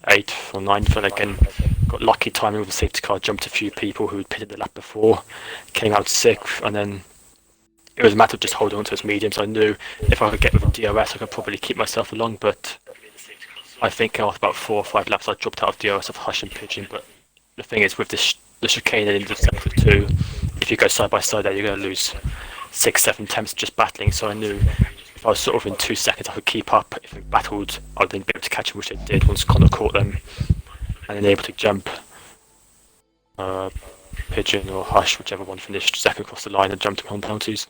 8th or 9th, and again, got lucky timing with the safety car, jumped a few people who had pitted the lap before, came out 6th, and then it was a matter of just holding on to those mediums. I knew if I could get with DRS, I could probably keep myself along, but I think after about 4 or 5 laps, I dropped out of DRS of Hush and Pigeon. But the thing is, with the chicane and into sector 2, if you go side by side there, you're going to lose 6-7 attempts just battling. So I knew if I was sort of in 2 seconds, I could keep up. If they battled, I would then be able to catch them, which they did once Connor caught them, and then able to jump Pigeon or Hush, whichever one finished second across the line, and jumped them on penalties.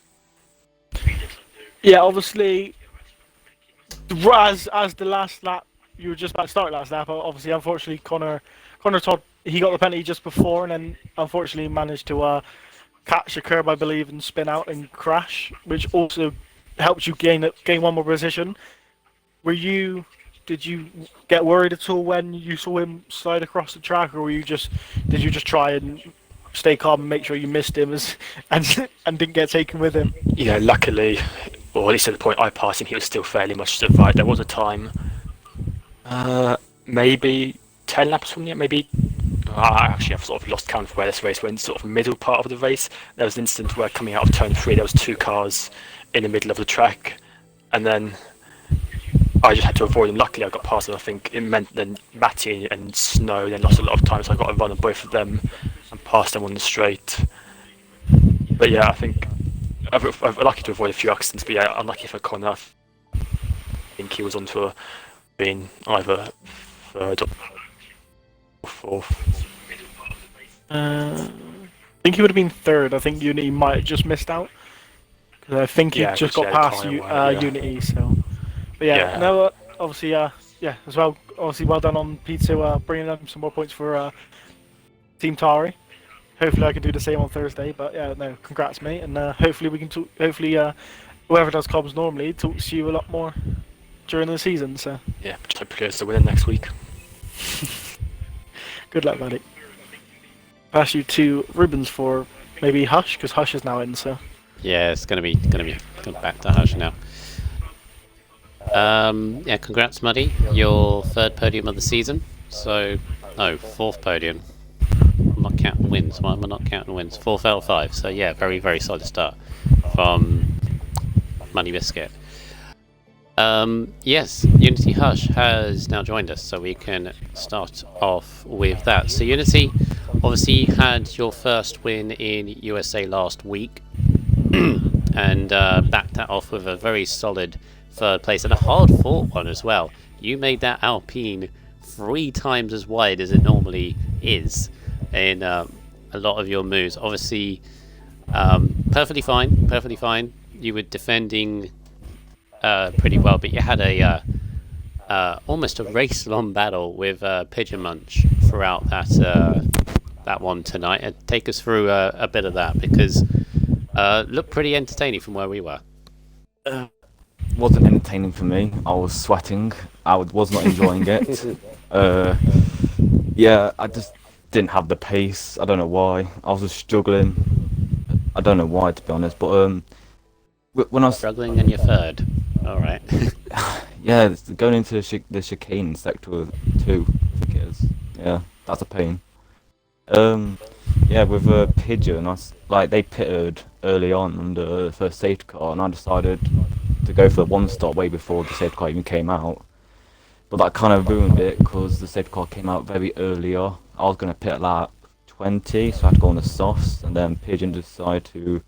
Yeah, obviously, as the last lap, you were just about to start last lap. Obviously, unfortunately, Connor Todd, he got the penalty just before, and then unfortunately managed to catch a curb, I believe, and spin out and crash, which also helped you gain one more position. Did you get worried at all when you saw him slide across the track, or did you just try and stay calm and make sure you missed him and didn't get taken with him? Yeah, luckily, or at least at the point I passed him, he was still fairly much to the right. There was a time, maybe 10 laps from there, maybe. I've sort of lost count of where this race went. Sort of middle part of the race, there was an instant where coming out of turn 3, there was 2 cars in the middle of the track, and then I just had to avoid them. Luckily, I got past them. I think it meant then Matty and Snow then lost a lot of time, so I got a run on both of them and passed them on the straight. But yeah, I think I'm lucky to avoid a few accidents, but yeah, unlucky for Connor. I think he was on to being either 3rd or 4th. I think he would have been 3rd. I think Unity might have just missed out, because I think he just got past Unity. So, but yeah, no, obviously, yeah, as well. Obviously, well done on P2 bringing them some more points for Team Tari. Hopefully, I can do the same on Thursday. But yeah, no, congrats, mate, and hopefully we can talk. Hopefully, whoever does comms normally talks to you a lot more during the season. So yeah, just hope players to win next week. Good luck, buddy. Pass you to Rubens for maybe Hush, because Hush is now in. So yeah, it's gonna be back to Hush now. Yeah, congrats, Muddy. Your 3rd podium of the season. So, no, 4th podium. I'm not counting wins. Why am I not counting wins? 4th out of 5. So yeah, very, very solid start from Money Biscuit. Yes, Unity Hush has now joined us, so we can start off with that. So Unity, obviously you had your first win in USA last week, and backed that off with a very solid 3rd place, and a hard-fought one as well. You made that Alpine 3 times as wide as it normally is in a lot of your moves. Obviously, perfectly fine. You were defending pretty well, but you had a almost a race-long battle with Pigeon Munch throughout that one tonight. And take us through a bit of that, because looked pretty entertaining from where we were. Wasn't entertaining for me. I was sweating. I was not enjoying it. Yeah, I just didn't have the pace. I don't know why. I was just struggling. I don't know why, to be honest. But when I was struggling in your 3rd, all right. Yeah, it's going into the chicane in sector 2, I think it is. Yeah, that's a pain. Yeah, with Pigeon, they pitted early on the first safety car, and I decided to go for the 1 stop way before the safety car even came out. But that kind of ruined it, because the safety car came out very earlier. I was going to pit at lap 20, so I had to go on the softs, and then Pigeon decided to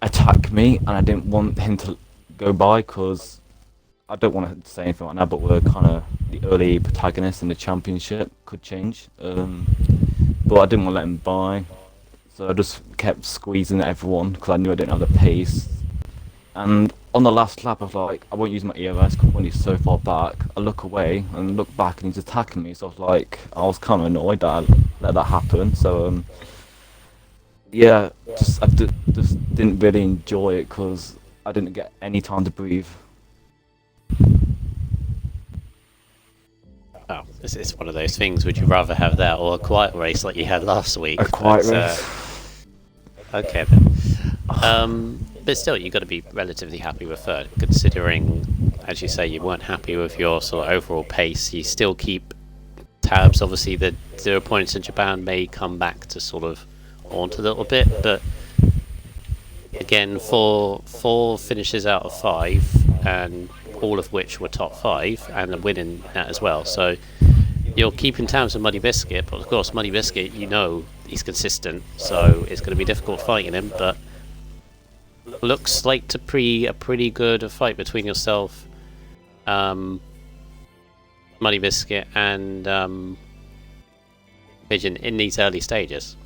attack me, and I didn't want him to go by, because I don't want to say anything right now, but we're kind of the early protagonists in the championship, could change. But I didn't want to let him by, so I just kept squeezing everyone, because I knew I didn't have the pace. And on the last lap, I was like, I won't use my EOS because when he's so far back, I look away and look back and he's attacking me. So I was like, I was kind of annoyed that I let that happen. So yeah, just didn't really enjoy it because I didn't get any time to breathe. Oh, it's one of those things. Would you rather have that or a quiet race like you had last week? A quiet race. Okay then. But still, you've got to be relatively happy with third, considering, as you say, you weren't happy with your sort of overall pace. You still keep tabs. Obviously, the 0 points in Japan may come back to sort of haunt a little bit, but again, four finishes out of 5, and all of which were top 5, and a win in that as well. So you're keeping tabs with Muddy Biscuit, but of course, Muddy Biscuit, you know, he's consistent, so it's going to be difficult fighting him, but looks like to a pretty good fight between yourself, Muddy Biscuit, and Pigeon in these early stages.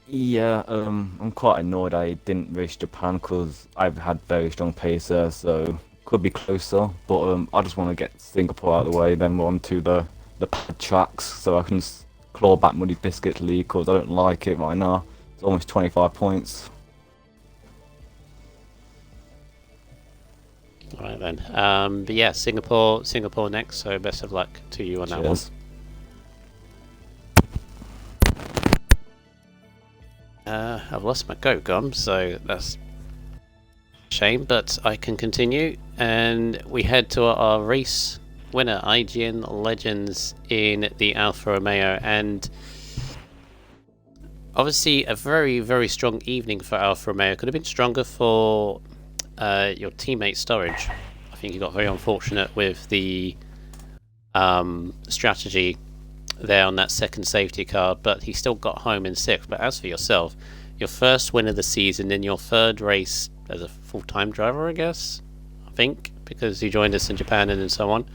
Yeah, I'm quite annoyed I didn't race Japan because I've had very strong pace there, so could be closer. But I just want to get Singapore out of the way, then we're on to the pad tracks, so I can claw back Muddy Biscuit's lead because I don't like it right now. It's almost 25 points. Alright then. But yeah, Singapore next, so best of luck to you on that one. I've lost my goat gum, so that's a shame, but I can continue. And we head to our race winner, IGN Legends in the Alfa Romeo, and obviously a very, very strong evening for Alfa Romeo. Could have been stronger for your teammate Storage. I think you got very unfortunate with the strategy there on that second safety car, but he still got home in 6th. But as for yourself, your first win of the season in your 3rd race as a full-time driver, I guess, I think, because you joined us in Japan and so on.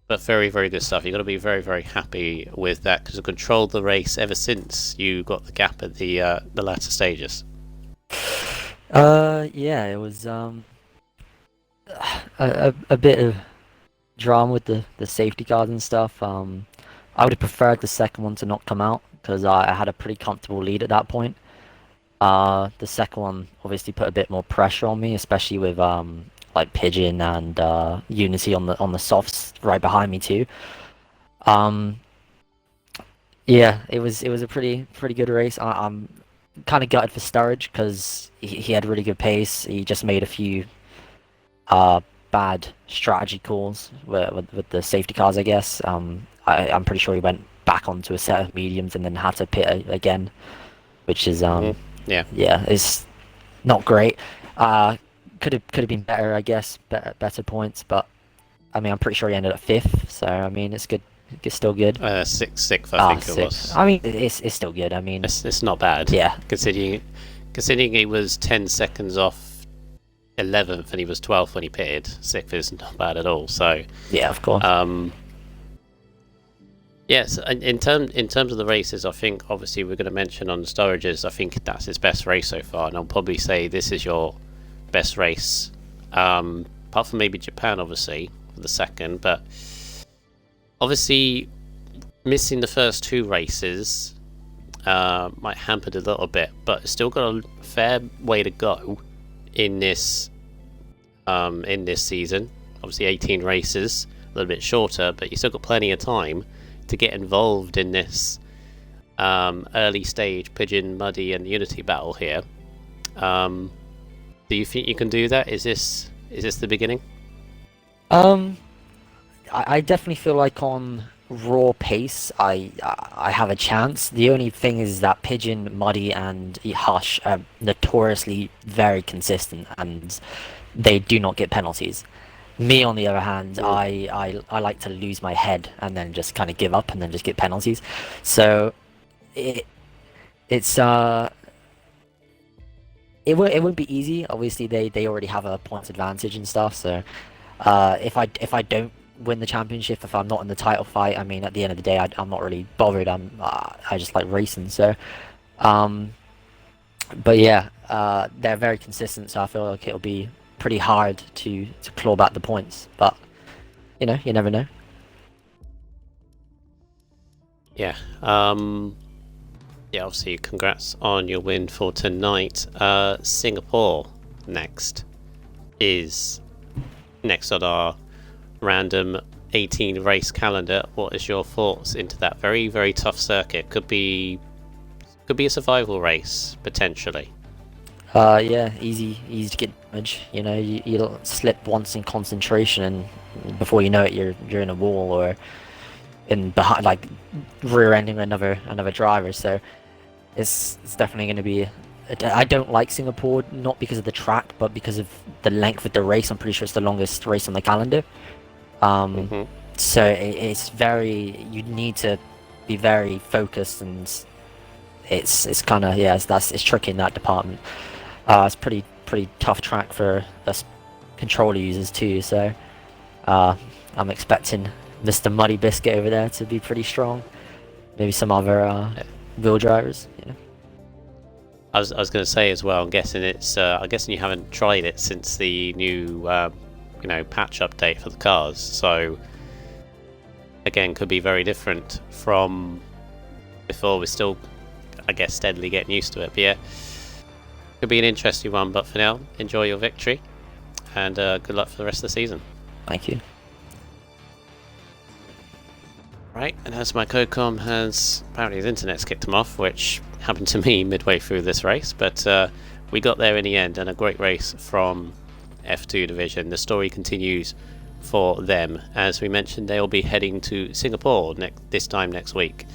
But very, very good stuff. You've got to be very, very happy with that because you controlled the race ever since you got the gap at the latter stages. Yeah, it was a bit of drama with the safety cars and stuff. I would have preferred the second one to not come out because I had a pretty comfortable lead at that point. The second one obviously put a bit more pressure on me, especially with like Pigeon and Unity on the softs right behind me too. Yeah, it was a pretty good race. I'm kind of gutted for Sturridge because he had really good pace. He just made a few bad strategy calls with the safety cars, I guess. I'm pretty sure he went back onto a set of mediums and then had to pit again, which is yeah, it's not great. Could have been better, I guess, better points, but I mean, I'm pretty sure he ended up 5th, so I mean, it's good. It's still good. Sixth, I think it was. I mean, it's still good. I mean, it's not bad. Yeah. Considering he was 10 seconds off 11th and he was 12th when he pitted, 6th is not bad at all. So yeah, of course. Yes, in terms of the races, I think obviously we're going to mention on Storage's. I think that's his best race so far, and I'll probably say this is your best race, apart from maybe Japan, obviously for the second, but. Obviously, missing the first 2 races might hamper it a little bit, but still got a fair way to go in this season. Obviously, 18 races, a little bit shorter, but you still got plenty of time to get involved in this early stage Pigeon, Muddy, and Unity battle here. Do you think you can do that? Is this the beginning? I definitely feel like on raw pace, I have a chance. The only thing is that Pigeon, Muddy, and Hush are notoriously very consistent, and they do not get penalties. Me, on the other hand, I like to lose my head and then just kind of give up and then just get penalties. So it won't be easy. Obviously, they already have a points advantage and stuff. So if I don't win the championship, if I'm not in the title fight, I mean, at the end of the day, I'm not really bothered. I just like racing. So, but yeah, they're very consistent, so I feel like it'll be pretty hard to claw back the points. But you know, you never know. Yeah. Yeah, obviously, congrats on your win for tonight. Singapore next is next on our random 18 race calendar. What is your thoughts into that very, very tough circuit? Could be a survival race potentially. Yeah, easy to get damage. You know, you'll slip once in concentration, and before you know it, you're in a wall or in behind, like rear-ending another driver. So it's definitely going to be. I don't like Singapore, not because of the track, but because of the length of the race. I'm pretty sure it's the longest race on the calendar. So it's very. You need to be very focused, and it's kind of it's tricky in that department. It's pretty tough track for us controller users too. So I'm expecting Mr. Muddy Biscuit over there to be pretty strong. Maybe some other wheel drivers. You know. I was going to say as well. I'm guessing you haven't tried it since the new patch update for the cars. So again, could be very different from before. We're still, I guess, steadily getting used to it. But yeah, could be an interesting one. But for now, enjoy your victory, and good luck for the rest of the season. Thank you. Right, and as my co-com has apparently his internet's kicked him off, which happened to me midway through this race, but we got there in the end, and a great race from F2 division. The story continues for them. As we mentioned, they'll be heading to Singapore this time next week.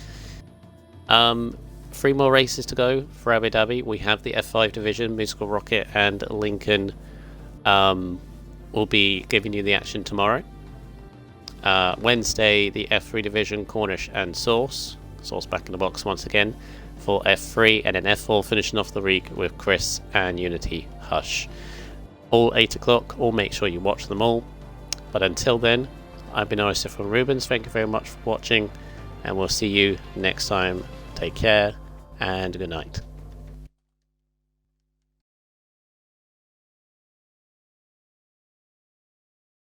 3 more races to go for Abu Dhabi. We have the F5 division. Musical Rocket and Lincoln will be giving you the action tomorrow. Wednesday, the F3 division, Cornish and Source back in the box once again for F3, and then F4 finishing off the week with Chris and Unity Hush. All 8 o'clock. All make sure you watch them all. But until then, I've been RSF1 Rubens. Thank you very much for watching, and we'll see you next time. Take care and good night.